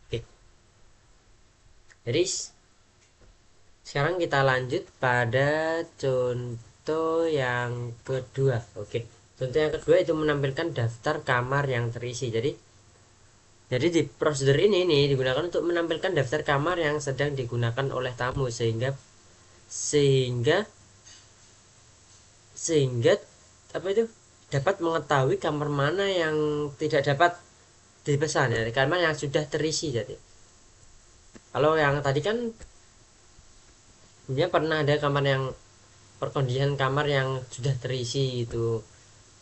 Oke, jadi sekarang kita lanjut pada contoh yang kedua. Oke, contoh yang kedua itu menampilkan daftar kamar yang terisi. Jadi di prosedur ini digunakan untuk menampilkan daftar kamar yang sedang digunakan oleh tamu, sehingga sehingga apa itu dapat mengetahui kamar mana yang tidak dapat dipesan, ya, kamar yang sudah terisi. Jadi kalau yang tadi kan dia pernah ada kamar yang perkondisian kamar yang sudah terisi itu,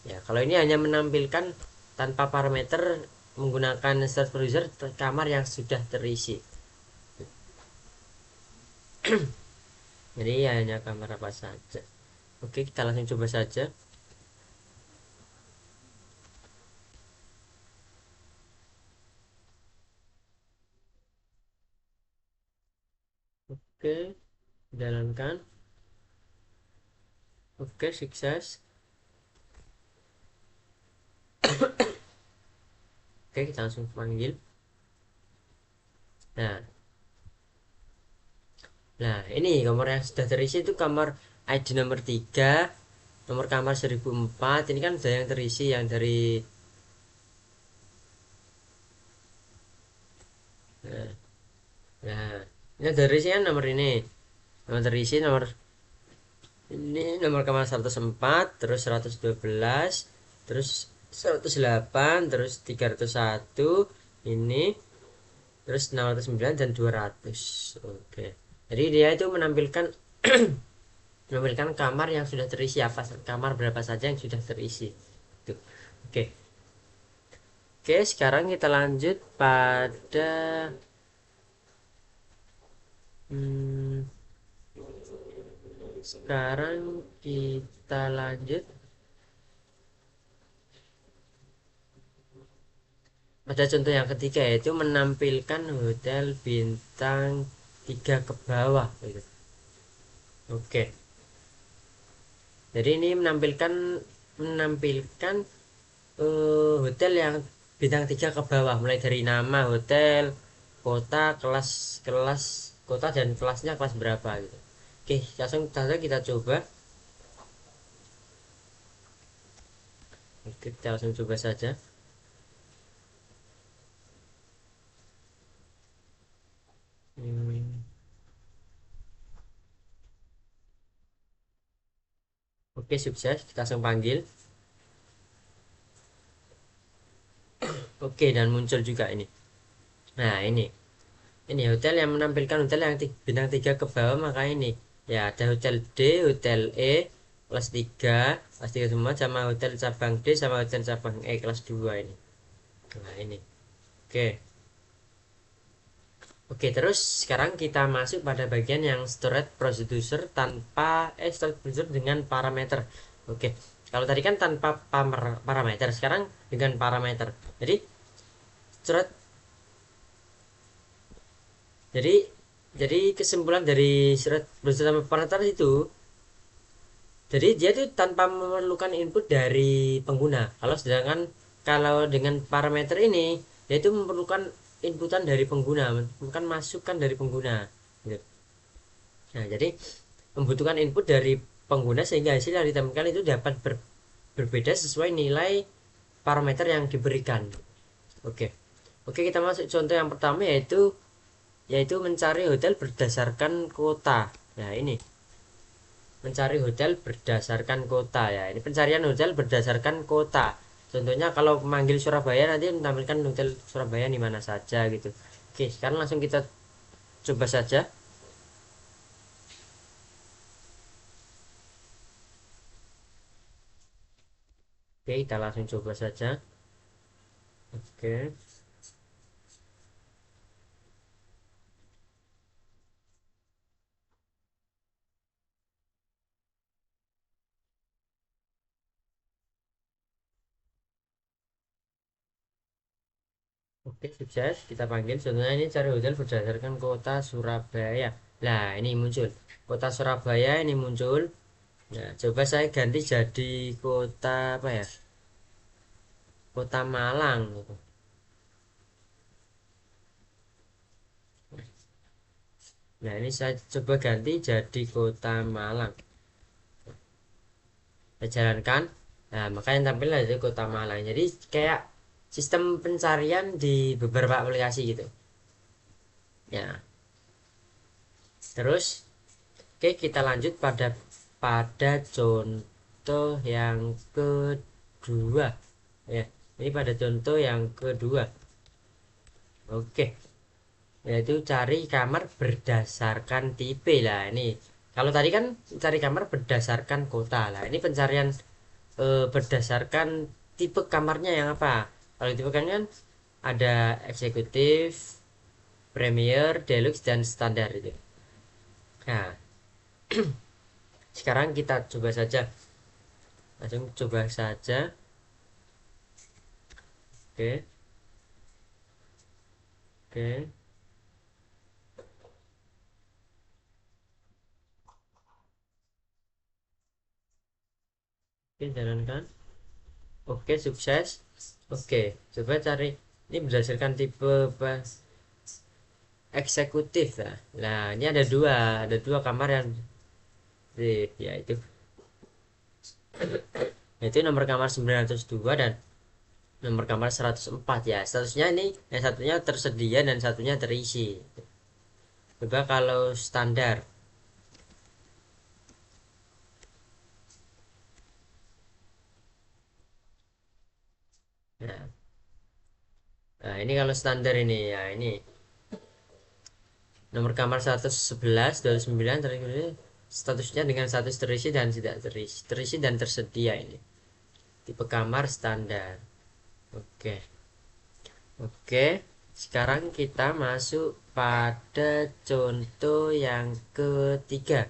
ya. Kalau ini hanya menampilkan tanpa parameter menggunakan start browser kamar yang sudah terisi. Jadi hanya kamar apa saja. Oke, kita langsung coba saja. Oke, jalankan. Oke, sukses. Oke, kita langsung panggil. Nah, ini kamar yang sudah terisi itu kamar ID nomor 3, nomor kamar 1004. Ini kan sudah yang terisi yang dari. Nah, nah, ini terisi kan nomor ini. Nomor terisi nomor ini nomor kamar 104, terus 112, terus 108, terus 301, ini terus 609 dan 200. Oke. Jadi dia itu menampilkan menampilkan kamar yang sudah terisi, apa kamar berapa saja yang sudah terisi. Tuh. Oke. Oke, sekarang kita lanjut pada hmm, sekarang kita lanjut pada contoh yang ketiga, yaitu menampilkan hotel bintang 3 ke bawah gitu. Oke. Jadi ini menampilkan hotel yang bintang 3 ke bawah, mulai dari nama hotel, kota, kelas kota, dan kelasnya kelas berapa gitu. Oke, langsung saja kita coba. Oke, kita langsung coba saja. Oke, sukses. Kita langsung panggil. Oke, dan muncul juga ini. Nah, ini hotel yang menampilkan hotel yang bintang 3 ke bawah, maka ini ya ada hotel D, hotel E kelas 3, kelas 3 semua, sama hotel cabang D sama hotel cabang E kelas 2 ini. Nah, ini. Oke. Oke, terus sekarang kita masuk pada bagian yang storage procedure storage procedure dengan parameter. Oke. Kalau tadi kan tanpa parameter, sekarang dengan parameter. Jadi storage jadi kesimpulan dari storage procedure sama parameter itu, jadi dia itu tanpa memerlukan input dari pengguna. Kalau dengan parameter ini, dia itu memerlukan inputan dari pengguna, bukan masukan dari pengguna gitu. Nah, jadi membutuhkan input dari pengguna sehingga hasil yang ditemukan itu dapat berbeda sesuai nilai parameter yang diberikan. Oke, kita masuk contoh yang pertama, yaitu yaitu mencari hotel berdasarkan kota. Nah ini mencari hotel berdasarkan kota ya, ini pencarian hotel berdasarkan kota. Contohnya kalau memanggil Surabaya nanti menampilkan hotel Surabaya di mana saja gitu. Oke, sekarang langsung kita coba saja. Oke, kita langsung coba saja. Oke. Oke, sukses. Kita panggil. Contohnya ini cari hotel berdasarkan kota Surabaya. Nah, ini muncul. Kota Surabaya ini muncul. Nah, coba saya ganti jadi kota apa ya? Kota Malang gitu. Nah, ini saya coba ganti jadi kota Malang. Saya jalankan. Nah, makanya tampil ada kota Malang. Jadi kayak sistem pencarian di beberapa aplikasi gitu. Ya, terus oke, kita lanjut pada contoh yang kedua. Ya, ini pada contoh yang kedua. Oke, yaitu cari kamar berdasarkan tipe lah. Ini kalau tadi kan cari kamar berdasarkan kota lah. Ini pencarian berdasarkan tipe kamarnya yang apa. Kalau tipe kan ada eksekutif, premier, deluxe, dan standar itu. Nah, sekarang kita coba saja. Langsung coba saja. Oke, oke, oke, jalankan. Oke, sukses. Oke, coba cari. Ini berdasarkan tipe eksekutif lah. Nah, ini ada dua kamar yang yaitu nomor kamar 902 dan nomor kamar 104 ya. Statusnya ini yang satunya tersedia dan satunya terisi. Coba kalau standar. Nah, nah, ini kalau standar ini ya, ini nomor kamar 111 29 terisi, statusnya dengan status terisi dan tidak terisi, terisi dan tersedia ini. Tipe kamar standar. Oke. Oke. Sekarang kita masuk pada contoh yang ketiga.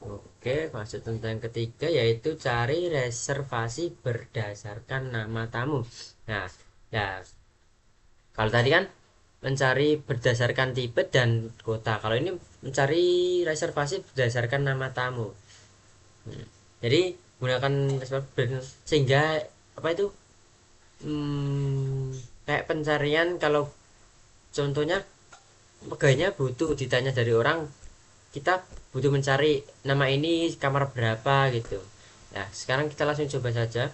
Oke, masuk contoh yang ketiga yaitu cari reservasi berdasarkan nama tamu. Nah, ya kalau tadi kan mencari berdasarkan tipe dan kota. Kalau ini mencari reservasi berdasarkan nama tamu. Jadi gunakan sehingga apa itu kayak pencarian. Kalau contohnya pegawainya butuh ditanya dari orang, kita butuh mencari nama ini kamar berapa gitu. Nah, sekarang kita langsung coba saja.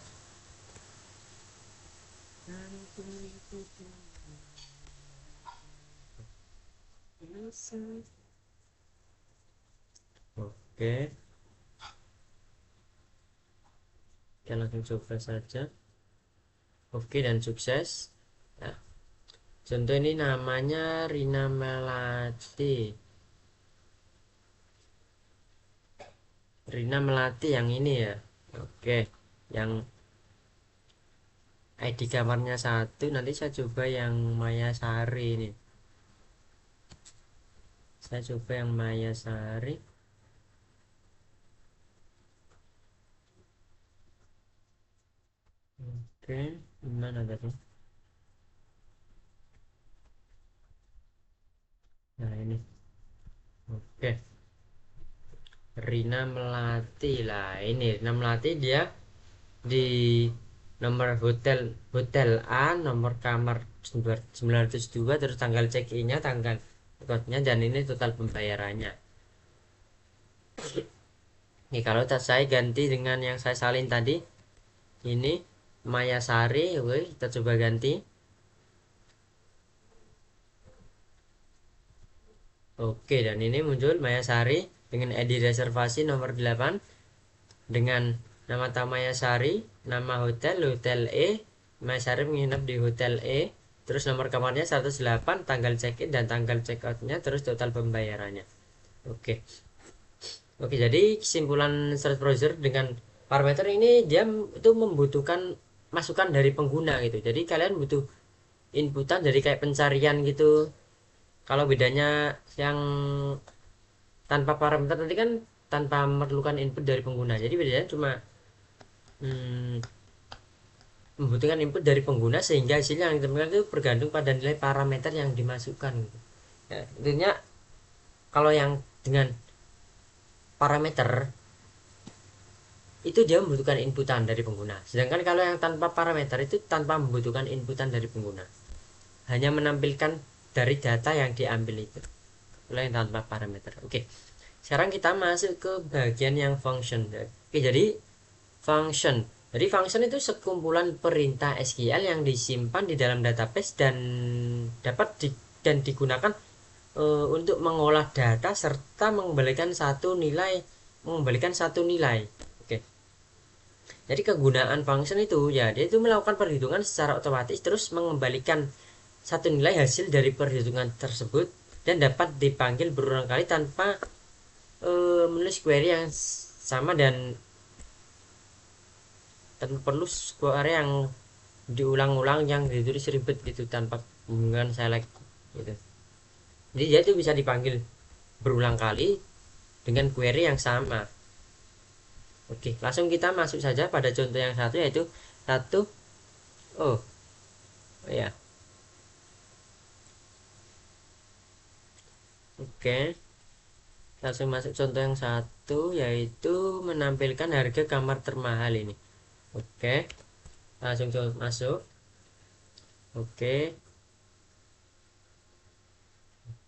Oke, kita langsung coba saja. Oke, dan sukses. Nah, contoh ini namanya Rina Melati. Rina Melati yang ini ya. Oke, yang ID kamarnya satu. Nanti saya coba yang Maya Sari ini. Saya coba yang Maya Sari. Oke, gimana tadi? Nah ini. Oke, Rina Melati lah. Ini Rina Melati dia di nomor hotel hotel A, nomor kamar 902, terus tanggal check-in-nya, tanggal kodenya, dan ini total pembayarannya. Nih kalau saya ganti dengan yang saya salin tadi, ini Maya Sari. Oke, kita coba ganti. Oke, dan ini muncul Mayasari dengan ID reservasi nomor 8 dengan nama Tamaya Sari, nama hotel Hotel E, Mayasari menginap di Hotel E, terus nomor kamarnya 108, tanggal check-in dan tanggal check-outnya, terus total pembayarannya. Oke. Oke, jadi kesimpulan search browser dengan parameter ini dia itu membutuhkan masukan dari pengguna gitu. Jadi kalian butuh inputan dari kayak pencarian gitu. Kalau bedanya yang tanpa parameter tadi kan tanpa memerlukan input dari pengguna. Jadi bedanya cuma hmm, membutuhkan input dari pengguna sehingga hasilnya yang ditemukan itu bergantung pada nilai parameter yang dimasukkan gitu. Ya, intinya kalau yang dengan parameter itu dia membutuhkan inputan dari pengguna, sedangkan kalau yang tanpa parameter itu tanpa membutuhkan inputan dari pengguna, hanya menampilkan dari data yang diambil itu. Kalau yang tanpa parameter. Oke, sekarang kita masuk ke bagian yang function. Oke, jadi function itu sekumpulan perintah SQL yang disimpan di dalam database dan dapat dan digunakan untuk mengolah data serta mengembalikan satu nilai. Oke. Jadi kegunaan function itu ya dia itu melakukan perhitungan secara otomatis terus mengembalikan satu nilai hasil dari perhitungan tersebut dan dapat dipanggil berulang kali tanpa menulis query yang sama dan perlu query yang diulang-ulang yang ditulis ribet gitu tanpa hubungan select gitu. Jadi dia itu bisa dipanggil berulang kali dengan query yang sama. Oke, langsung kita masuk saja pada contoh yang satu, yaitu satu. Oh ya, oke, langsung masuk contoh yang satu, yaitu menampilkan harga kamar termahal ini. Oke, langsung masuk. Oke,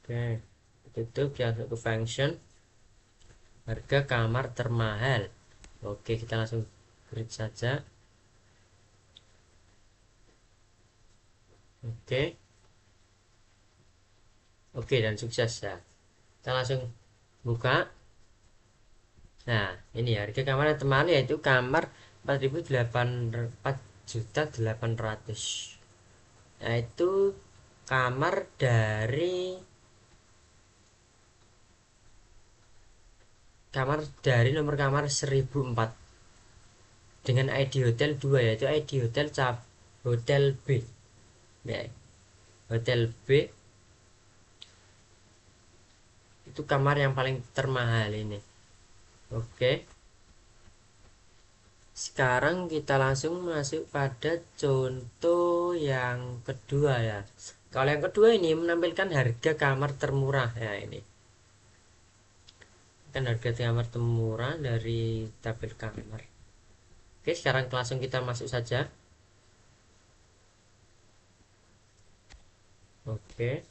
oke, tutup ya, ke function harga kamar termahal. Oke, kita langsung create saja. Oke, oke, dan sukses ya. Kita langsung buka. Nah, ini harga kamar yang termahal yaitu kamar 4.800. Nah, itu kamar dari nomor kamar 1004 dengan ID hotel 2, yaitu ID hotel hotel B. Ya, hotel B itu kamar yang paling termahal ini. Oke. Sekarang kita langsung masuk pada contoh yang kedua ya. Kalau yang kedua ini menampilkan harga kamar termurah ya ini. Kan harga kamar termurah dari tabel kamar. Oke, sekarang langsung kita masuk saja. Oke.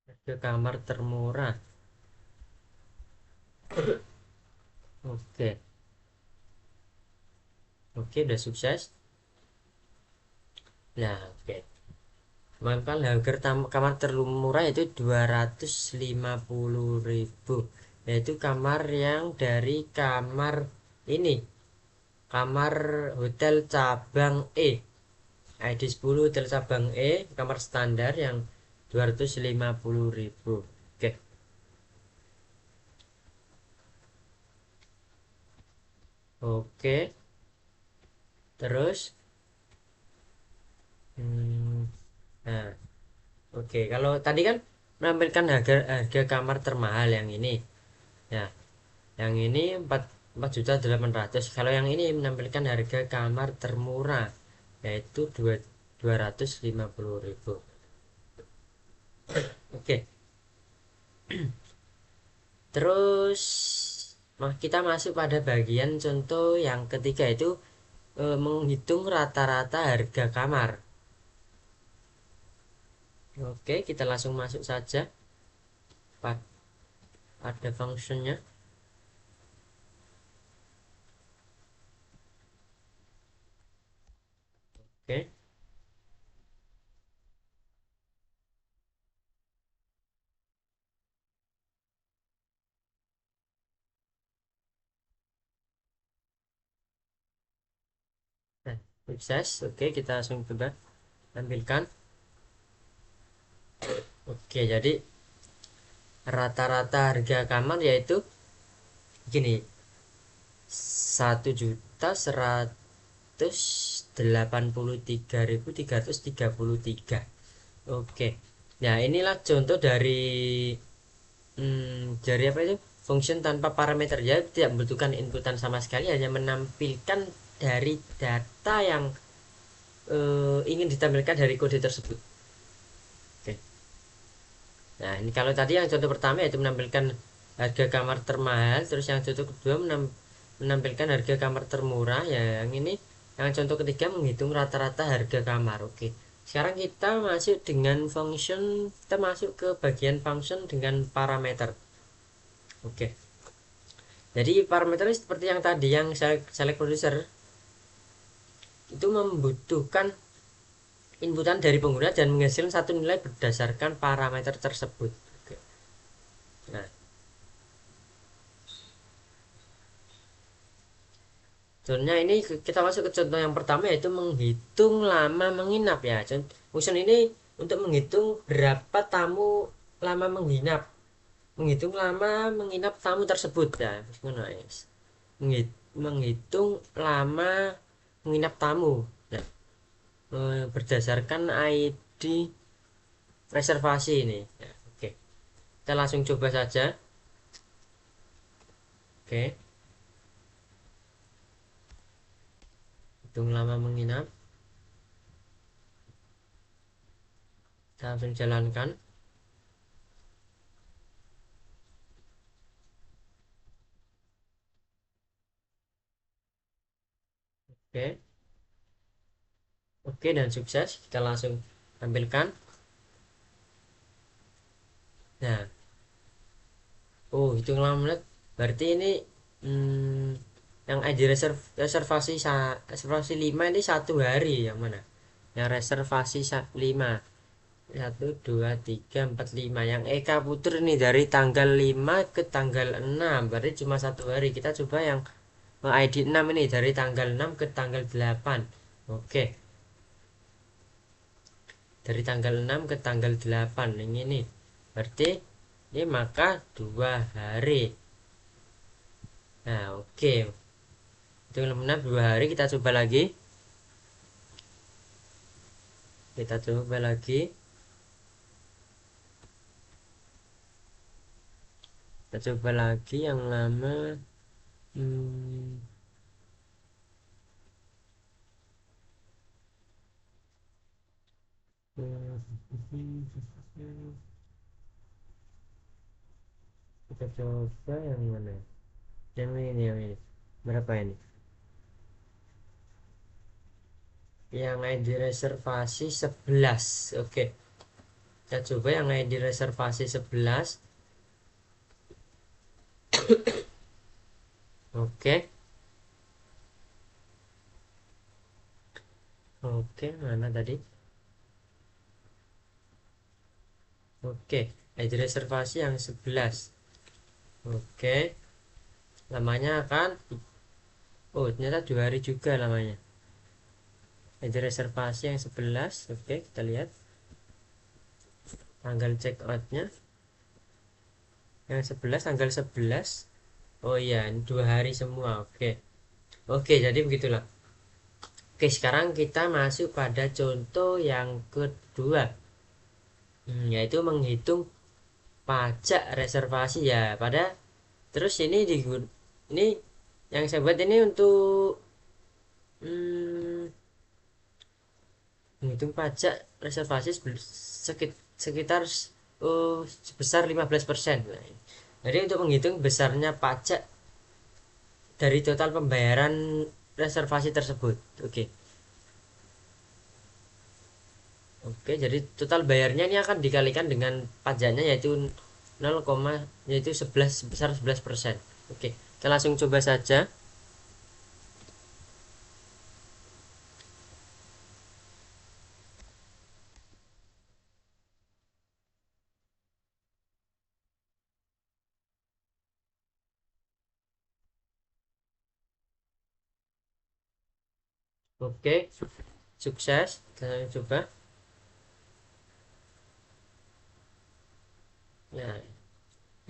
Harga kamar termurah. Oke. Oke, udah sukses. Nah, oke. Maka harga kamar termurah itu 250.000, yaitu kamar yang dari kamar ini, kamar hotel cabang E, ID 10 hotel cabang E, kamar standar yang 250.000. Oke. Oke, terus nah, oke, kalau tadi kan menampilkan harga kamar termahal yang ini. Ya, yang ini 4.800.000. Kalau yang ini menampilkan harga kamar termurah yaitu 250.000. Oke. Terus kita masuk pada bagian contoh yang ketiga, itu menghitung rata-rata harga kamar. Oke, kita langsung masuk saja pada functionnya. sukses. Oke, kita langsung coba tampilkan. Oke, jadi rata-rata harga kamar yaitu gini, 1.183.333. Oke, nah inilah contoh dari apa itu, function tanpa parameter. Jadi tidak membutuhkan inputan sama sekali, hanya menampilkan dari data yang ingin ditampilkan dari kode tersebut. Oke, nah ini kalau tadi yang contoh pertama yaitu menampilkan harga kamar termahal, terus yang contoh kedua menampilkan harga kamar termurah. Ya, yang ini yang contoh ketiga menghitung rata-rata harga kamar. Oke, sekarang kita masuk dengan function, kita masuk ke bagian function dengan parameter. Oke, jadi parameternya seperti yang tadi, yang select producer itu membutuhkan inputan dari pengguna dan menghasilkan satu nilai berdasarkan parameter tersebut. Oke. Nah, contohnya ini kita masuk ke contoh yang pertama yaitu menghitung lama menginap ya. Function ini untuk menghitung berapa tamu lama menginap, menghitung lama menginap tamu tersebut ya. Menghitung lama menginap tamu. Nah, berdasarkan ID reservasi ini. Ya, oke, kita langsung coba saja. Oke, hitung lama menginap. Kita langsung jalankan. Oke, oke, dan sukses. Kita langsung tampilkan. Nah, oh, hitung lama menit. Berarti ini yang ID reservasi reservasi 5 ini 1 hari yang mana? Yang reservasi 5. 1, 2, 3, 4, 5. Yang Eka Putra ini dari tanggal 5 ke tanggal 6. Berarti cuma 1 hari. Kita coba yang ID 6 ini dari tanggal 6 ke tanggal 8. Oke. Dari tanggal 6 ke tanggal 8 ini nih. Berarti ini maka 2 hari. Nah, oke. Itu benar 2 hari. Kita coba lagi. Kita coba lagi. Kita coba lagi yang lama. Hmm, kita coba yang mana? Yang ini. Berapa ini? Yang ID reservasi 11. Oke. Kita coba yang ID reservasi 11. Oke. Oke, mana tadi? Oke, ID reservasi yang 11. Oke, lamanya akan, oh ternyata 2 hari juga lamanya. ID reservasi yang 11. Oke, kita lihat tanggal check outnya yang 11, tanggal 11. Oh iya, 2 hari semua. Oke, oke, jadi begitulah. Oke, sekarang kita masuk pada contoh yang kedua, yaitu menghitung pajak reservasi ya. Terus ini yang saya buat ini untuk menghitung pajak reservasi sekitar sebesar 15%. Nah, jadi untuk menghitung besarnya pajak dari total pembayaran reservasi tersebut. Oke. Oke, jadi total bayarnya ini akan dikalikan dengan pajaknya yaitu 0, yaitu 11, sebesar 11%. Oke, kita langsung coba saja. Oke, sukses. Kita coba. Nah,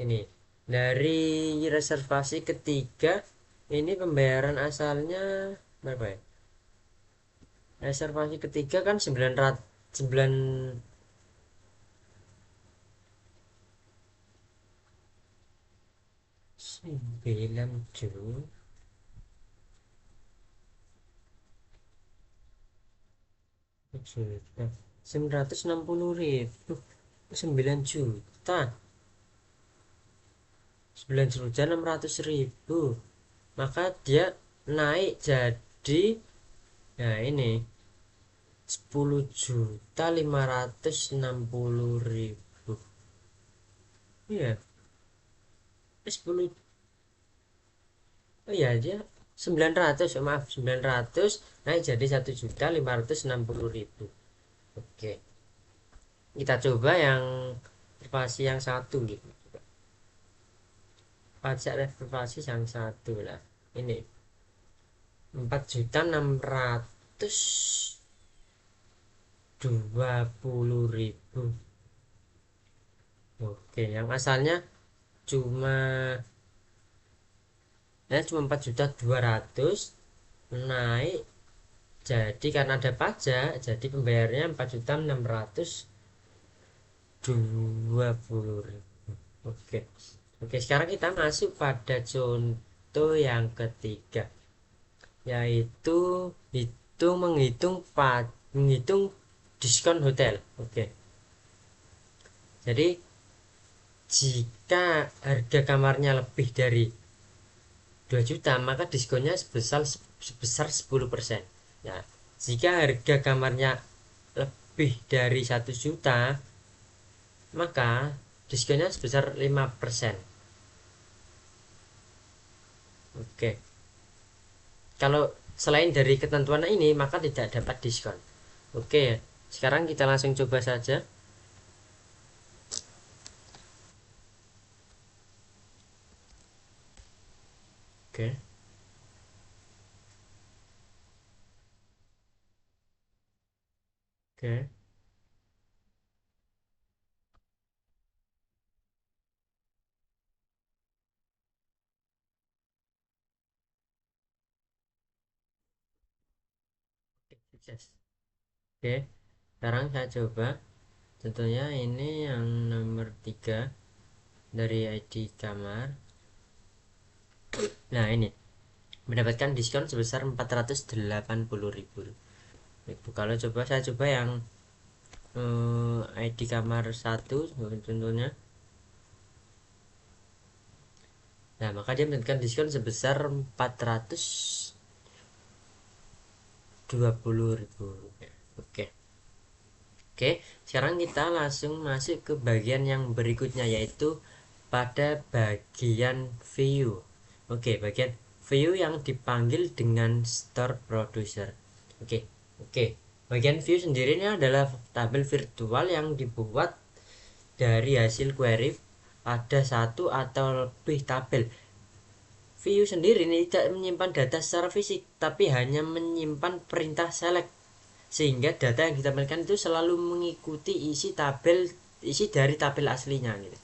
ini dari reservasi ketiga, ini pembayaran asalnya berapa ya? Reservasi ketiga kan 900 9 juta 960.000, 9 juta 600.000, maka dia naik jadi, nah ini 10.560.000. Iya, 10. Oh iya, dia 900, maaf, 900 naik jadi 1.560.000. Oke, kita coba yang reservasi yang satu gitu. Pajak reservasi yang satu lah. Ini 4.620.000. Oke, yang asalnya cuma cuma 4.200.000, naik jadi karena ada pajak jadi pembayarnya 4.620.000. Oke. Oke, sekarang kita masuk pada contoh yang ketiga, yaitu menghitung diskon hotel. Oke. Jadi jika harga kamarnya lebih dari 2 juta, maka diskonnya sebesar 10%. Ya, jika harga kamarnya lebih dari 1 juta, maka diskonnya sebesar 5%. Oke. Kalau selain dari ketentuan ini, maka tidak dapat diskon. Oke, sekarang kita langsung coba saja. Oke. Oke. Oke, sukses. Oke, sekarang saya coba. Contohnya ini yang nomor 3 dari ID kamar. Nah, ini mendapatkan diskon sebesar 480.000. Kalau coba saya coba yang ID kamar 1 contohnya. Nah, maka dia mendapatkan diskon sebesar 420.000. Oke. Oke, sekarang kita langsung masuk ke bagian yang berikutnya, yaitu pada bagian view. Oke, bagian view yang dipanggil dengan store producer. Oke. Oke. Bagian view sendiri ini adalah tabel virtual yang dibuat dari hasil query pada satu atau lebih tabel. View sendiri ini tidak menyimpan data secara fisik, tapi hanya menyimpan perintah select, sehingga data yang ditampilkan itu selalu mengikuti isi dari tabel aslinya gitu.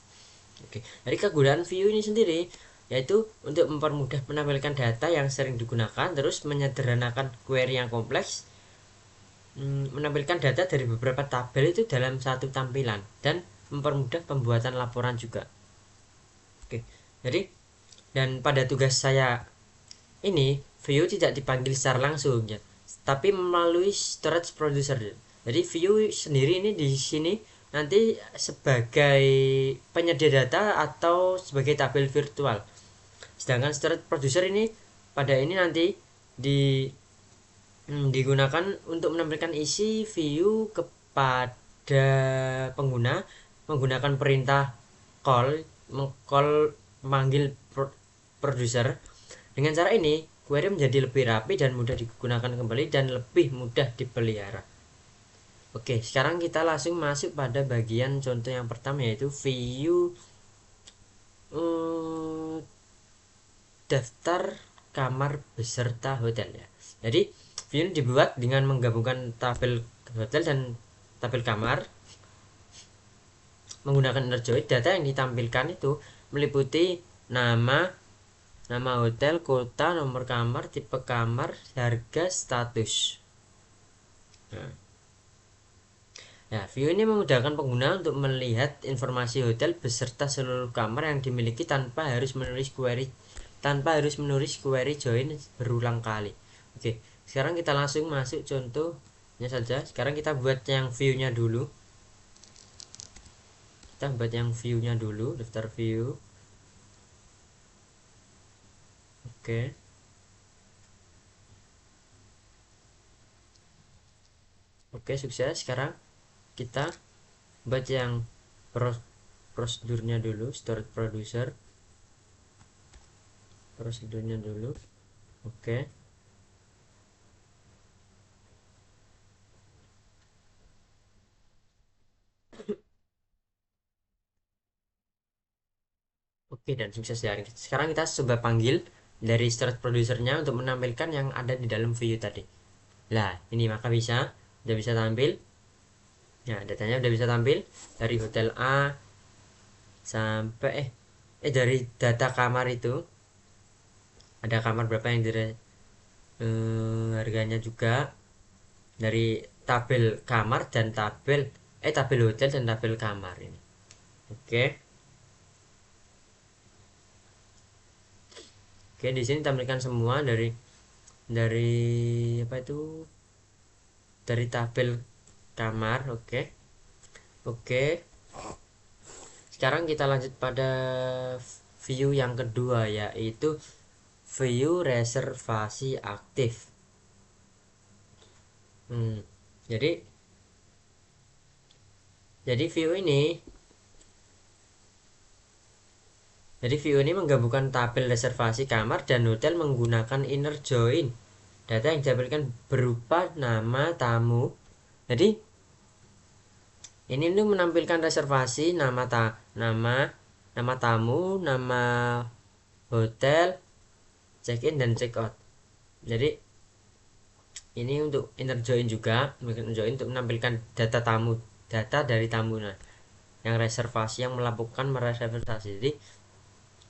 Oke, dari kegunaan view ini sendiri yaitu untuk mempermudah menampilkan data yang sering digunakan, terus menyederhanakan query yang kompleks, menampilkan data dari beberapa tabel itu dalam satu tampilan, dan mempermudah pembuatan laporan juga. Oke, jadi dan pada tugas saya ini view tidak dipanggil secara langsung ya, tapi melalui storage producer. Jadi view sendiri ini di sini nanti sebagai penyedia data atau sebagai tabel virtual. Sedangkan storage producer ini pada ini nanti digunakan untuk menampilkan isi view kepada pengguna menggunakan perintah memanggil producer. Dengan cara ini query menjadi lebih rapi dan mudah digunakan kembali dan lebih mudah dipelihara. Oke, sekarang kita langsung masuk pada bagian contoh yang pertama, yaitu view daftar kamar beserta hotel ya. Jadi View ini dibuat dengan menggabungkan tabel hotel dan tabel kamar menggunakan inner join. Data yang ditampilkan itu meliputi nama, nama hotel, kota, nomor kamar, tipe kamar, harga, status. Nah, ya, view ini memudahkan pengguna untuk melihat informasi hotel beserta seluruh kamar yang dimiliki tanpa harus menulis query join berulang kali. Oke, sekarang kita langsung masuk contohnya saja. Sekarang kita buat yang view-nya dulu. Kita buat yang view-nya dulu, daftar view. Oke. Oke, sukses. Sekarang kita buat yang prosedurnya dulu, storage producer. Prosedurnya dulu. Oke. Oke, dan sukses ya. Sekarang kita coba panggil dari storage producernya untuk menampilkan yang ada di dalam view tadi. Lah, ini maka udah bisa tampil. Ya, datanya udah bisa tampil dari hotel A sampai dari data kamar itu ada kamar berapa yang harganya juga dari tabel kamar dan tabel hotel dan tabel kamar ini. Oke. Oke, di sini tampilkan semua dari apa itu? Dari tabel kamar. Oke. Oke. Sekarang kita lanjut pada view yang kedua, yaitu view reservasi aktif. Hmm, jadi jadi view ini menggabungkan tabel reservasi kamar dan hotel menggunakan inner join. Data yang ditampilkan berupa nama tamu. Jadi ini menampilkan reservasi, nama tamu, nama hotel, check in dan check out. Jadi ini untuk inner join juga, untuk menampilkan data dari tamu, yang reservasi, yang melakukan mereservasi. Jadi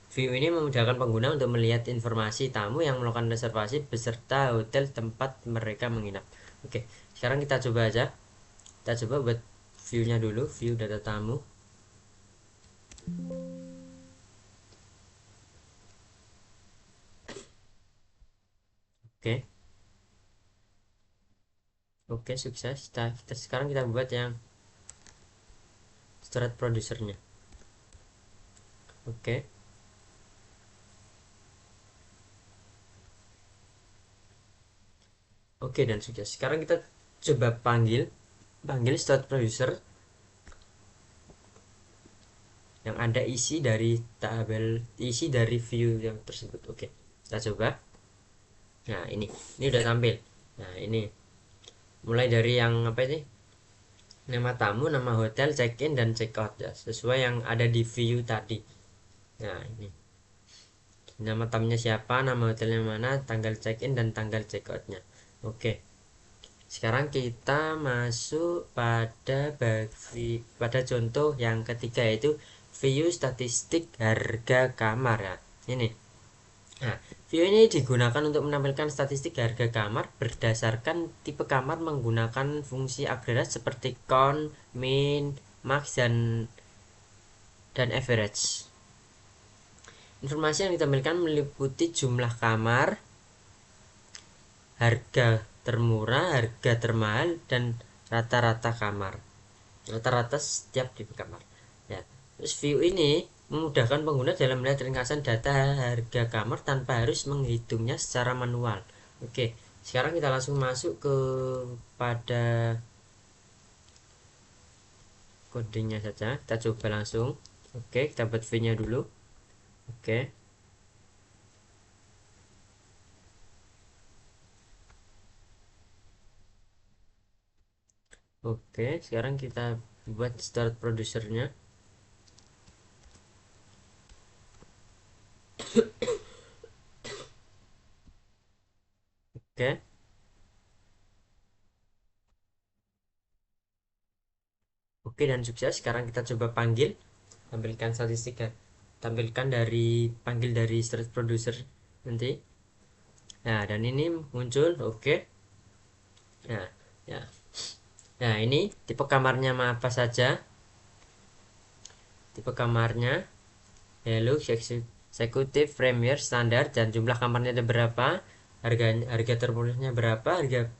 view ini memudahkan pengguna untuk melihat informasi tamu yang melakukan reservasi beserta hotel tempat mereka menginap. Oke, sekarang kita coba aja. Kita coba buat view-nya dulu, view data tamu. Oke. Oke, sukses. Sekarang kita buat yang storage producernya. Oke. Oke, dan sukses. Sekarang kita coba panggil storage producer yang ada isi dari view yang tersebut. Oke, kita coba. Nah, ini udah tampil. Nah, ini mulai dari yang apa ini, nama tamu, nama hotel, check in dan check out, ya, sesuai yang ada di view tadi. Nah, ini nama tamunya siapa, nama hotelnya mana, tanggal check in dan tanggal check outnya. Oke, sekarang kita masuk pada contoh yang ketiga, yaitu view statistik harga kamar. Ya, ini. Nah, view ini digunakan untuk menampilkan statistik harga kamar berdasarkan tipe kamar menggunakan fungsi agregat seperti count, min, max, dan average. Informasi yang ditampilkan meliputi jumlah kamar, harga termurah, harga termahal, dan rata-rata kamar. Rata-rata setiap tipe kamar. Ya, terus view ini memudahkan pengguna dalam melihat ringkasan data harga kamar tanpa harus menghitungnya secara manual. Oke, sekarang kita langsung masuk pada codingnya saja. Kita coba langsung. Oke, kita buat v-nya dulu. Oke. Oke, sekarang kita buat start producernya. Oke. Oke, dan sukses. Sekarang kita coba panggil, tampilkan statistik ya. Tampilkan dari panggil dari storage producer nanti. Nah, dan ini muncul. Oke. Nah, ya. Nah, ini tipe kamarnya apa saja? Tipe kamarnya Hello Executive Premier Standar, dan jumlah kamarnya ada berapa, harga termurahnya berapa, harga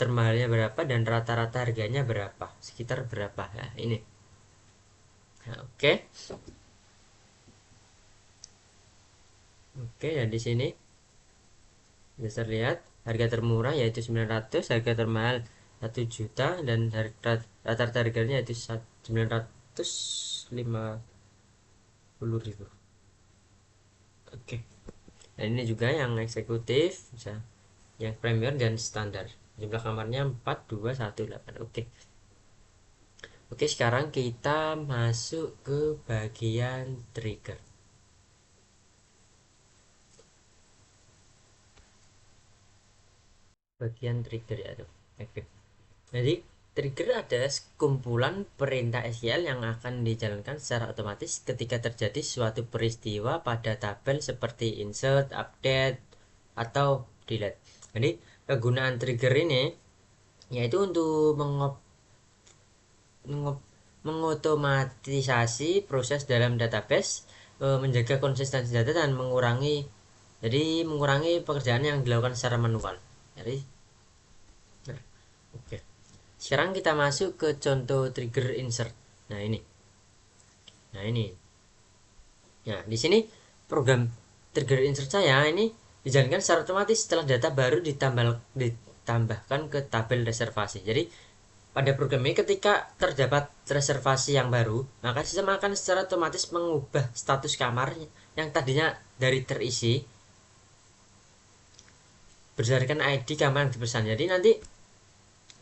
termahalnya berapa, dan rata-rata harganya berapa, sekitar berapa. Nah, ini. Nah, oke. Oke, dan di sini bisa lihat harga termurah yaitu 900, harga termahal 1 juta, dan rata-rata harganya yaitu 950.000. Oke. Dan ini juga yang eksekutif, bisa yang premier dan standar. Jumlah kamarnya 4, 2, 1, 8. Oke. Oke, sekarang kita masuk ke bagian trigger. Bagian trigger ya tuh. Oke. Jadi trigger adalah kumpulan perintah SQL yang akan dijalankan secara otomatis ketika terjadi suatu peristiwa pada tabel seperti insert, update, atau delete. Jadi kegunaan trigger ini yaitu untuk mengotomatisasi proses dalam database, menjaga konsistensi data, dan mengurangi pekerjaan yang dilakukan secara manual. Jadi, nah, oke. Sekarang kita masuk ke contoh trigger insert. Nah, ini. Nah, ini. Nah, di sini program trigger insert saya ini dijalankan secara otomatis setelah data baru ditambahkan ke tabel reservasi. Jadi, pada program ini ketika terdapat reservasi yang baru, maka sistem akan secara otomatis mengubah status kamar yang tadinya dari terisi berdasarkan ID kamar yang dipesan. Jadi nanti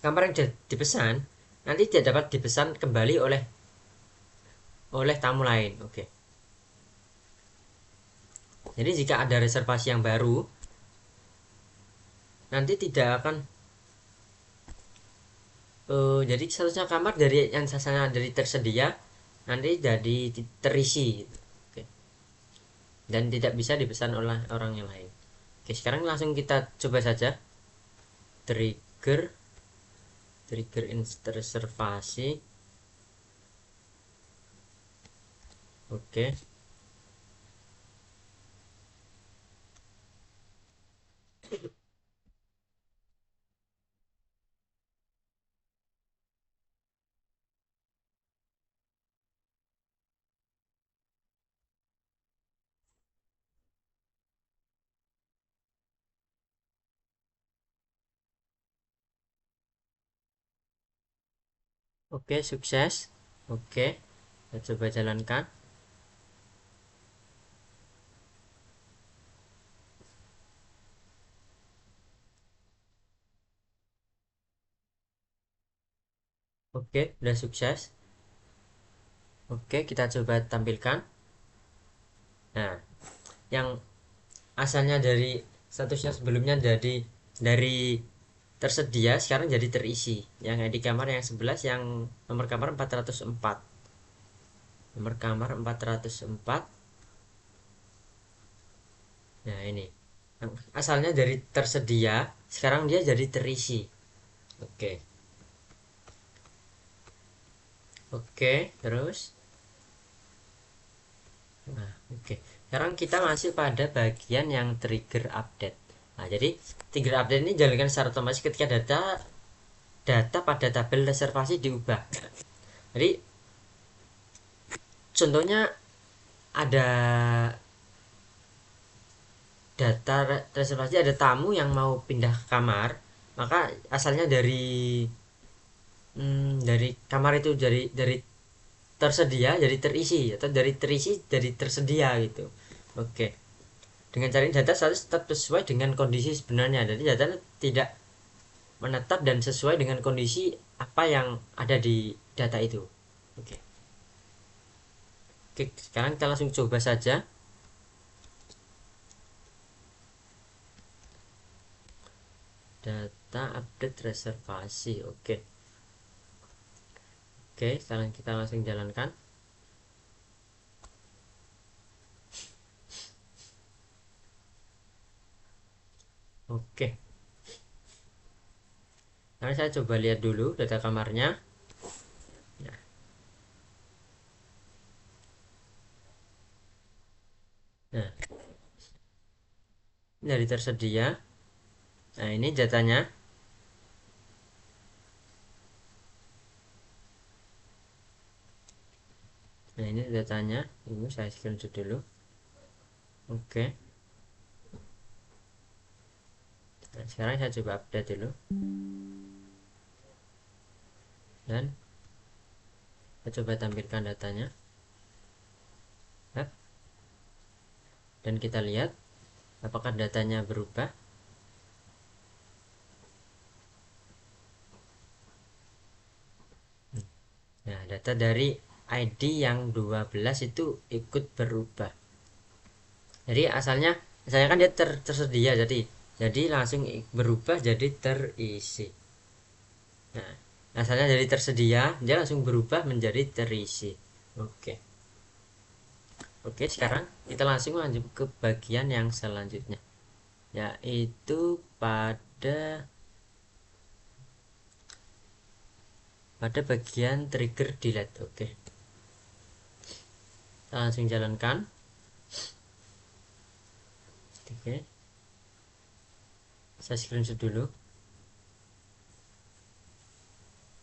kamar yang dipesan nanti tidak dapat dipesan kembali oleh tamu lain. Oke. Jadi jika ada reservasi yang baru, nanti tidak akan jadi statusnya kamar dari yang sasana dari tersedia nanti jadi terisi. Oke. Dan tidak bisa dipesan oleh orang yang lain. Oke, sekarang langsung kita coba saja trigger reservasi. Oke. Oke, sukses. Oke, kita coba jalankan. Oke, sudah sukses. Oke, kita coba tampilkan. Nah, yang asalnya dari statusnya sebelumnya jadi dari tersedia sekarang jadi terisi. Yang di kamar yang 11, yang nomor kamar 404. Nomor kamar 404. Nah, ini. Asalnya dari tersedia, sekarang dia jadi terisi. Oke. Oke, terus. Nah, oke. Sekarang kita masih pada bagian yang trigger update. Nah, jadi trigger update ini jalankan secara otomatis ketika data pada tabel reservasi diubah. Jadi contohnya ada data reservasi, ada tamu yang mau pindah kamar, maka asalnya dari kamar itu dari tersedia jadi terisi, atau dari terisi jadi tersedia gitu. Oke. Dengan cara ini data selalu tetap sesuai dengan kondisi sebenarnya. Jadi data tidak menetap dan sesuai dengan kondisi apa yang ada di data itu. Oke. Oke, sekarang kita langsung coba saja. Data update reservasi. Oke. Oke, sekarang kita langsung jalankan. Oke, sekarang saya coba lihat dulu data kamarnya. Nah, nah, ini dari tersedia. Nah, ini datanya. Nah, ini datanya. Ini saya screenshot dulu. Oke. Nah, sekarang saya coba update dulu. Dan saya coba tampilkan datanya. Nah, dan kita lihat apakah datanya berubah. Nah, data dari ID yang 12 itu ikut berubah. Jadi asalnya saya kan dia tersedia, jadi langsung berubah jadi terisi. Nah, asalnya dari tersedia dia langsung berubah menjadi terisi. Oke. Oke, sekarang kita langsung lanjut ke bagian yang selanjutnya, yaitu pada bagian trigger delete. Oke, kita langsung jalankan. Oke, saya screenshot dulu.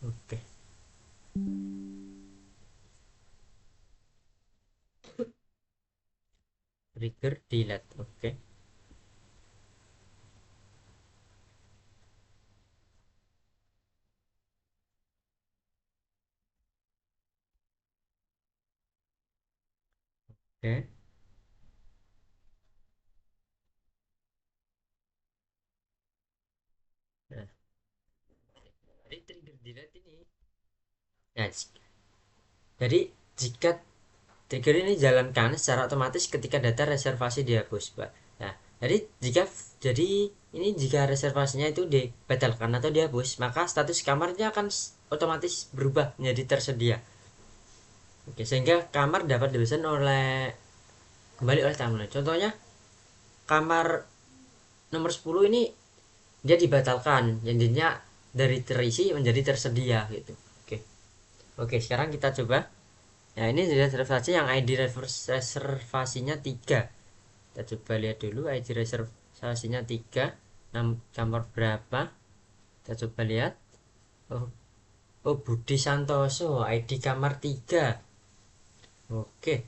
Oke, trigger delete. Oke. Oke. Nah, dari trigger delete ini, nah, jadi jika trigger ini jalankan secara otomatis ketika data reservasi dihapus, Pak. Nah, jadi ini jika reservasinya itu dibatalkan atau dihapus, maka status kamarnya akan otomatis berubah menjadi tersedia. Oke, sehingga kamar dapat dipesan kembali oleh tamu. Contohnya kamar nomor 10 ini dia dibatalkan, jadinya dari terisi menjadi tersedia gitu. Oke. Oke, sekarang kita coba. Nah, ini reservasi yang ID reservasinya 3. Kita coba lihat dulu ID reservasinya 3. Kamar berapa? Kita coba lihat. Oh, oh, Budi Santoso ID kamar 3. Oke,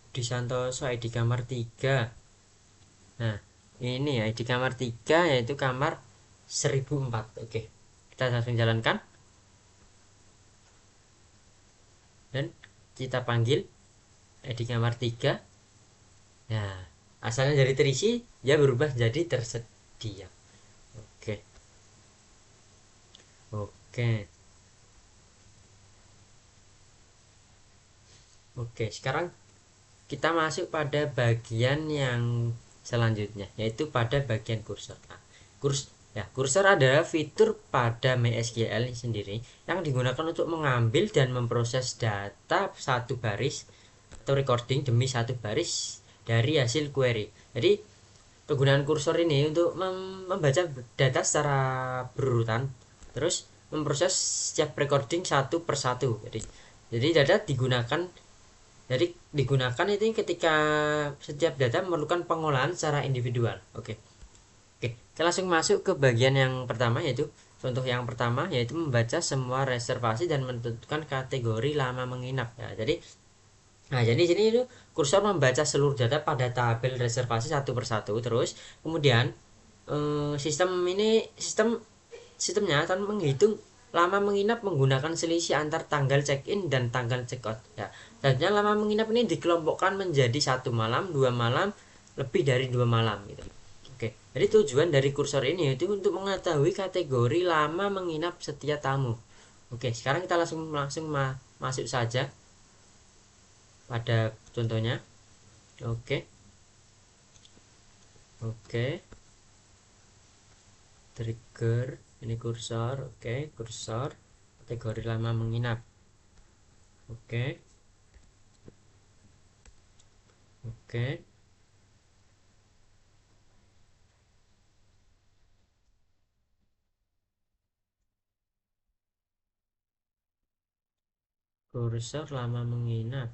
Budi Santoso ID kamar 3. Nah, ini ID kamar 3 yaitu kamar 1004. Oke, kita langsung jalankan dan kita panggil ID kamar 3. Nah, asalnya dari terisi dia berubah jadi tersedia. Oke. Oke. Oke, sekarang kita masuk pada bagian yang selanjutnya, yaitu pada bagian kursor. Nah, kursor adalah fitur pada MySQL sendiri yang digunakan untuk mengambil dan memproses data satu baris atau recording demi satu baris dari hasil query. Jadi penggunaan kursor ini untuk membaca data secara berurutan, terus memproses setiap recording satu persatu. Jadi data digunakan jadi digunakan itu ketika setiap data memerlukan pengolahan secara individual. Oke. Oke, kita langsung masuk ke bagian yang pertama, yaitu contoh yang pertama, yaitu membaca semua reservasi dan menentukan kategori lama menginap. Ya, jadi sini itu kursor membaca seluruh data pada tabel reservasi satu persatu. Terus kemudian sistemnya akan menghitung lama menginap menggunakan selisih antar tanggal check-in dan tanggal check-out. Ya, dan lama menginap ini dikelompokkan menjadi 1 malam, 2 malam, lebih dari 2 malam gitu. Oke, jadi tujuan dari kursor ini itu untuk mengetahui kategori lama menginap setiap tamu. Oke, sekarang kita langsung masuk saja pada contohnya. Oke. Oke. Trigger ini kursor. Oke, kursor kategori lama menginap. Oke, oke. Kursor lama menginap.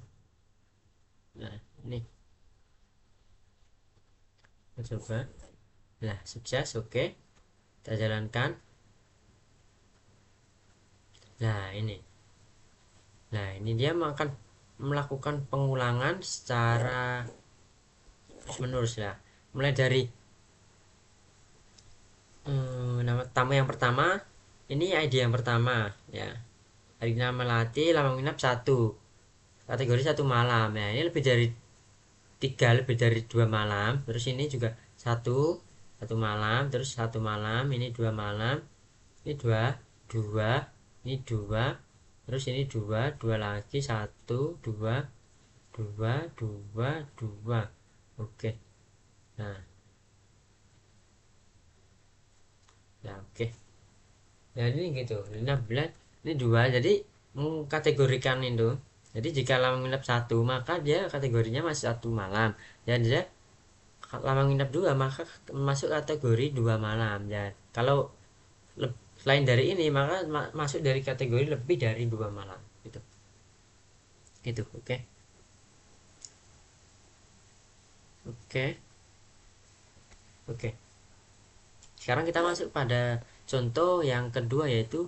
Nah, ini kita coba. Nah, sukses. Oke, kita jalankan. Nah, ini. Nah, ini dia akan melakukan pengulangan secara menerus ya. Mulai dari nama tamu yang pertama, ini ID yang pertama ya. Arina Melati, lama menginap satu, kategori satu malam ya. Ini lebih dari tiga, lebih dari 2 malam. Terus ini juga satu malam, terus 1 malam, ini 2 malam, ini dua, ini dua, terus ini dua lagi, satu, dua, dua, dua, dua. Oke, nah ya, oke. Nah ini gitu, 15, ini dua, jadi mengkategorikan itu. Jadi jika lama menginap satu, maka dia kategorinya masih 1 malam. Dan dia lama menginap dua, maka masuk kategori 2 malam. Dan kalau selain dari ini, maka masuk dari kategori lebih dari 2 malam. Gitu, gitu. Oke, oke, oke. Sekarang kita masuk pada contoh yang kedua, yaitu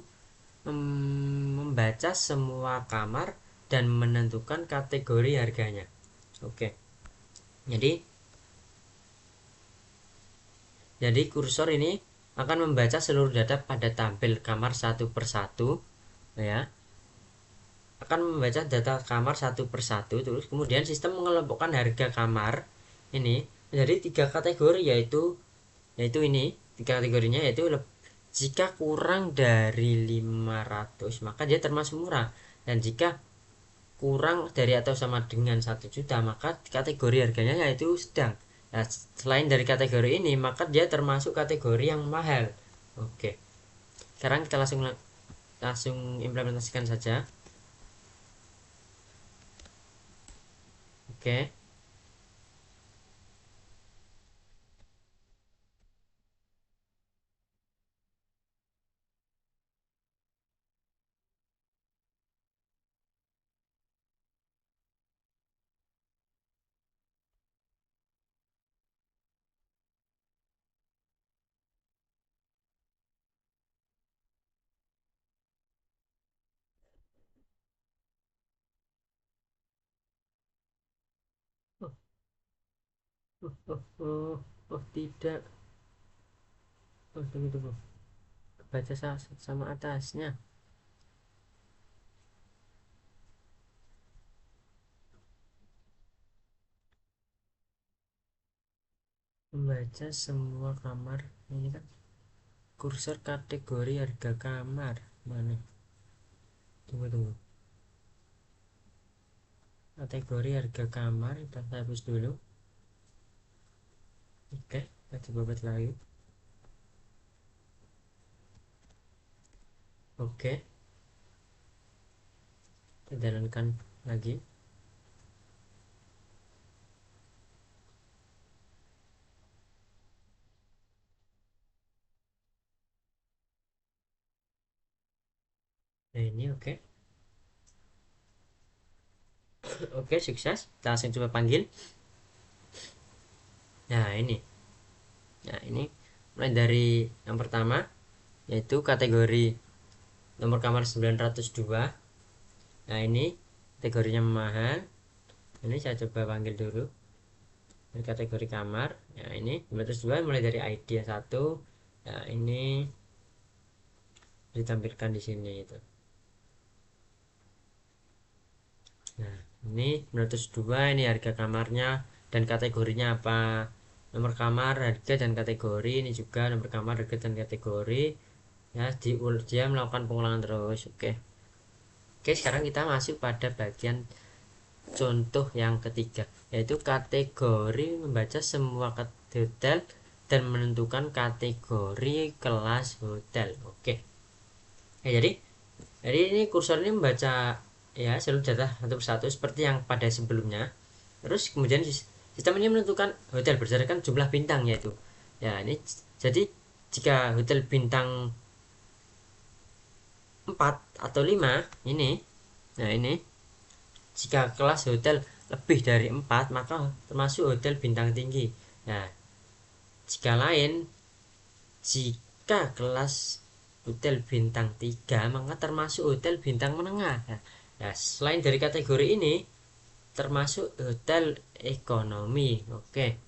membaca semua kamar dan menentukan kategori harganya. Oke. Jadi kursor ini akan membaca seluruh data pada tampil kamar satu persatu ya. Akan membaca data kamar satu persatu, terus kemudian sistem mengelompokkan harga kamar ini menjadi 3 kategori, yaitu ini 3 kategorinya, yaitu jika kurang dari 500 maka dia termasuk murah, dan jika kurang dari atau sama dengan 1 juta maka kategori harganya yaitu sedang. Nah, selain dari kategori ini maka dia termasuk kategori yang mahal. Oke, sekarang kita langsung implementasikan saja. Oke, oh, oh, oh, oh, oh tidak, oh tunggu, baca sama atasnya. Membaca semua kamar, ini kan kursor kategori harga kamar mana, tunggu, kategori harga kamar kita hapus dulu. Oke, kita coba buat lagi. Oke, kita jalankan lagi. Nah ini oke. Oke, sukses. Kita langsung coba panggil. Nah ini, mulai dari yang pertama, yaitu kategori nomor kamar 902. Nah ini kategorinya mahal. Ini saya coba panggil dulu. Ini kategori kamar. Nah ini 902, mulai dari ID yang satu. Nah ini ditampilkan di sini itu. Nah ini 902, ini harga kamarnya dan kategorinya apa. Nomor kamar, harga, dan kategori. Ini juga nomor kamar, harga, dan kategori. Ya, dia melakukan pengulangan terus. Oke, sekarang kita masuk pada bagian contoh yang ketiga, yaitu kategori membaca semua hotel dan menentukan kategori kelas hotel. Oke, ya, jadi ini kursor ini membaca ya seluruh data satu persatu seperti yang pada sebelumnya. Terus kemudian sistem ini menentukan hotel berdasarkan jumlah bintangnya itu. Ya ini jadi jika hotel bintang 4 atau 5 ini, nah ini jika kelas hotel lebih dari 4 maka termasuk hotel bintang tinggi. Nah jika lain, jika kelas hotel bintang 3 maka termasuk hotel bintang menengah. Nah, selain dari kategori ini termasuk hotel ekonomi. Oke.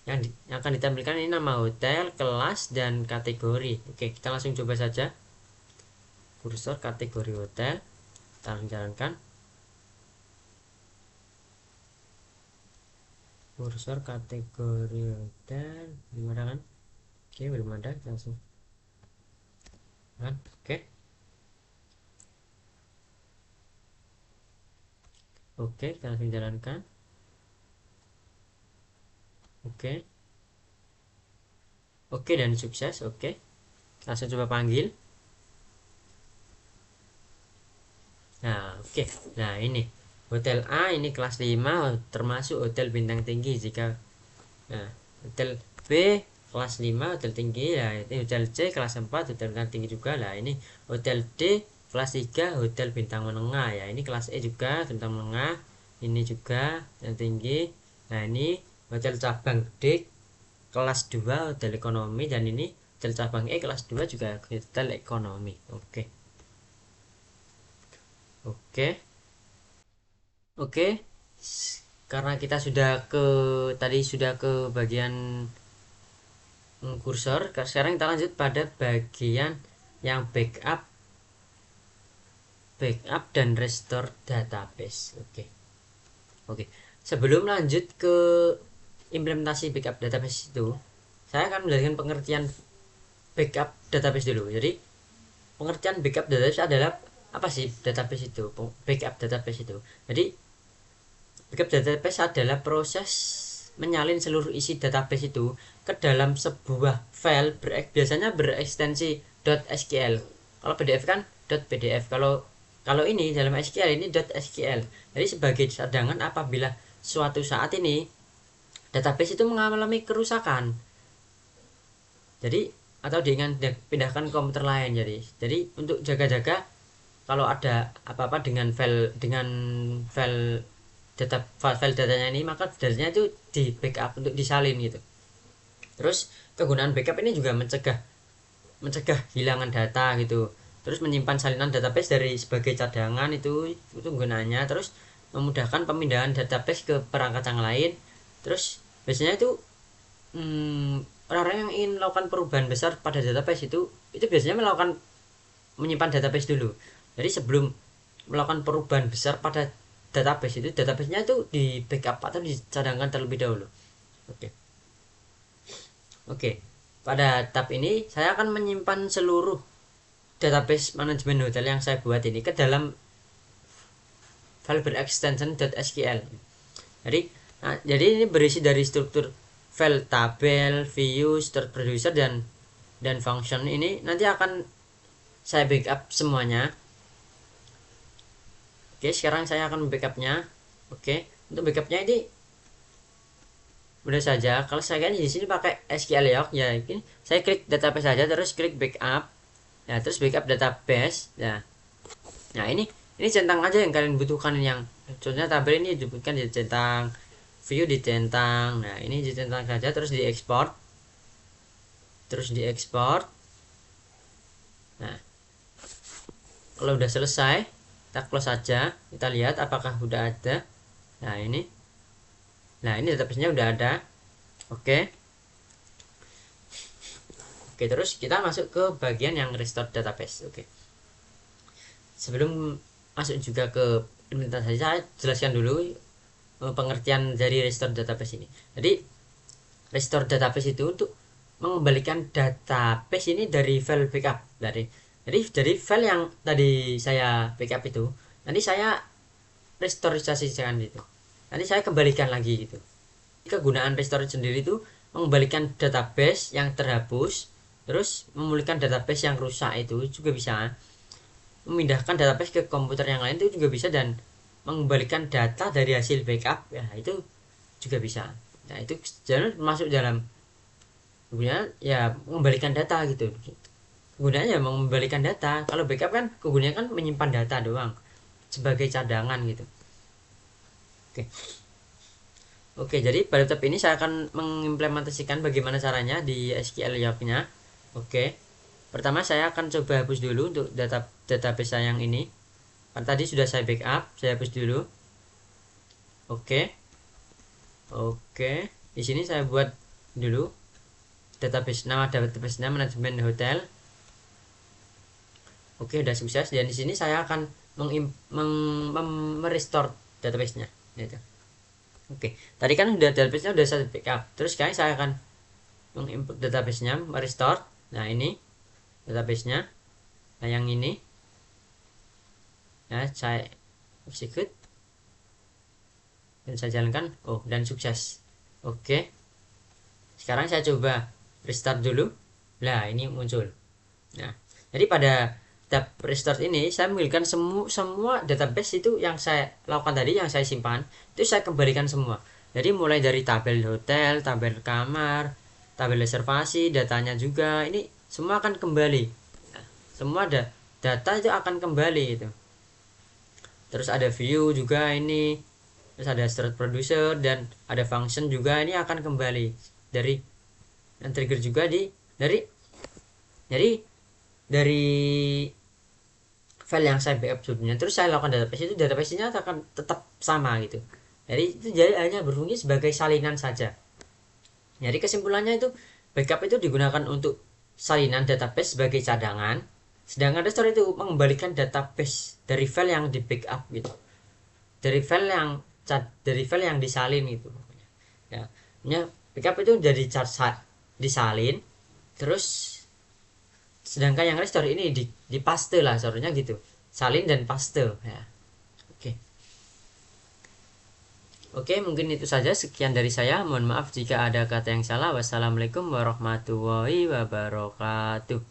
Yang akan ditampilkan ini nama hotel, kelas, dan kategori. Oke, kita langsung coba saja. Kursor kategori hotel, kita jalankan. Kursor kategori hotel, gimana kan? Oke, belum ada, kita langsung kan? Oke. Oke, kita langsung jalankan. Oke. Oke dan sukses. Oke. Langsung coba panggil. Nah, oke. Nah, ini hotel A ini kelas 5 termasuk hotel bintang tinggi jika hotel B kelas 5 hotel tinggi ya, ini hotel C kelas 4 hotel bintang tinggi juga lah. Ini hotel D kelas 3 hotel bintang menengah ya. Ini kelas E juga bintang menengah. Ini juga yang tinggi. Nah, ini hotel cabang D kelas 2 hotel ekonomi, dan ini hotel cabang E kelas 2 juga hotel ekonomi. Oke. Oke, karena kita tadi sudah ke bagian kursor, sekarang kita lanjut pada bagian yang backup dan restore database. Oke. Sebelum lanjut ke implementasi backup database itu, saya akan menjelaskan pengertian backup database dulu. Jadi pengertian backup database adalah apa sih database itu? Backup database itu. Jadi backup database adalah proses menyalin seluruh isi database itu ke dalam sebuah file biasanya berekstensi .sql. Kalau PDF kan .pdf. Kalau ini dalam SQL ini .sql. Jadi sebagai cadangan apabila suatu saat ini database itu mengalami kerusakan. Jadi atau ingin pindahkan ke komputer lain. Jadi untuk jaga-jaga kalau ada apa-apa dengan file datanya ini, maka datanya itu di backup untuk disalin gitu. Terus kegunaan backup ini juga mencegah hilangan data gitu. Terus menyimpan salinan database dari sebagai cadangan itu gunanya. Terus memudahkan pemindahan database ke perangkat yang lain. Terus biasanya itu orang-orang yang ingin melakukan perubahan besar pada database itu biasanya menyimpan database dulu. Jadi sebelum melakukan perubahan besar pada database itu, database-nya itu di backup atau dicadangkan terlebih dahulu. Oke. Pada tab ini saya akan menyimpan seluruh database manajemen hotel yang saya buat ini ke dalam file berextension .sql. Jadi ini berisi dari struktur file, tabel, view, start producer, dan function. Ini nanti akan saya backup semuanya. Oke, sekarang saya akan backupnya. Oke, untuk backupnya ini mudah saja. Kalau saya kan di sini pakai SQL ya, ini saya klik database saja, terus klik backup. Ya, terus backup database. Nah ini centang aja yang kalian butuhkan, yang contohnya tabel ini dibutuhkan dicentang, view dicentang. Nah, ini dicentang saja, terus diekspor. Nah, kalau udah selesai, kita close saja. Kita lihat apakah udah ada. Nah, ini database-nya udah ada. Oke, terus kita masuk ke bagian yang restore database. Sebelum masuk juga ke implementasi, saya jelaskan dulu pengertian dari restore database ini. Jadi restore database itu untuk mengembalikan database ini dari file backup. Jadi file yang tadi saya backup itu nanti saya restorisasikan gitu. Nanti saya kembalikan lagi gitu. Kegunaan restore sendiri itu mengembalikan database yang terhapus, terus memulihkan database yang rusak itu juga bisa. memindahkan database ke komputer yang lain itu juga bisa, dan mengembalikan data dari hasil backup ya itu juga bisa. Nah itu jangan masuk dalam kegunaan ya mengembalikan data gitu. Kegunaannya mengembalikan data. Kalau backup kan kegunaannya kan menyimpan data doang sebagai cadangan gitu. Oke. Oke, jadi pada tab ini saya akan mengimplementasikan bagaimana caranya di SQL Log-nya. Oke. Pertama saya akan coba hapus dulu untuk database saya yang ini. Kan tadi sudah saya backup, saya hapus dulu. Oke. Oke. Di sini saya buat dulu nama database-nya manajemen hotel. Oke, udah sukses. Dan di sini saya akan merestore database-nya. Gitu. Oke, tadi kan udah database-nya udah saya backup. Terus sekarang saya akan menginput database-nya, merestore. Nah, ini database-nya. Nah, yang ini. Nah, saya execute. Dan saya jalankan. Oh, dan sukses. Oke. Sekarang saya coba restart dulu. Nah, ini muncul. Nah, jadi pada tab restart ini saya mengambilkan semua database itu yang saya lakukan tadi, yang saya simpan itu saya kembalikan semua. Jadi mulai dari tabel hotel, tabel kamar, tabel reservasi, datanya juga ini semua akan kembali. Nah, semua ada data itu akan kembali itu. Terus ada view juga ini, terus ada start producer dan ada function juga, ini akan kembali dari dan trigger juga dari file yang saya backup sebelumnya. Terus saya lakukan database-nya akan tetap sama gitu. Jadi hanya berfungsi sebagai salinan saja. Jadi kesimpulannya itu backup itu digunakan untuk salinan database sebagai cadangan, sedangkan restore itu mengembalikan database dari file yang di backup gitu. Dari file yang disalin gitu. Ya, backup itu jadi disalin, terus sedangkan yang restore ini di paste lah, seharusnya gitu, salin dan paste ya. Oke, mungkin itu saja, sekian dari saya, mohon maaf jika ada kata yang salah. Wassalamualaikum warahmatullahi wabarakatuh.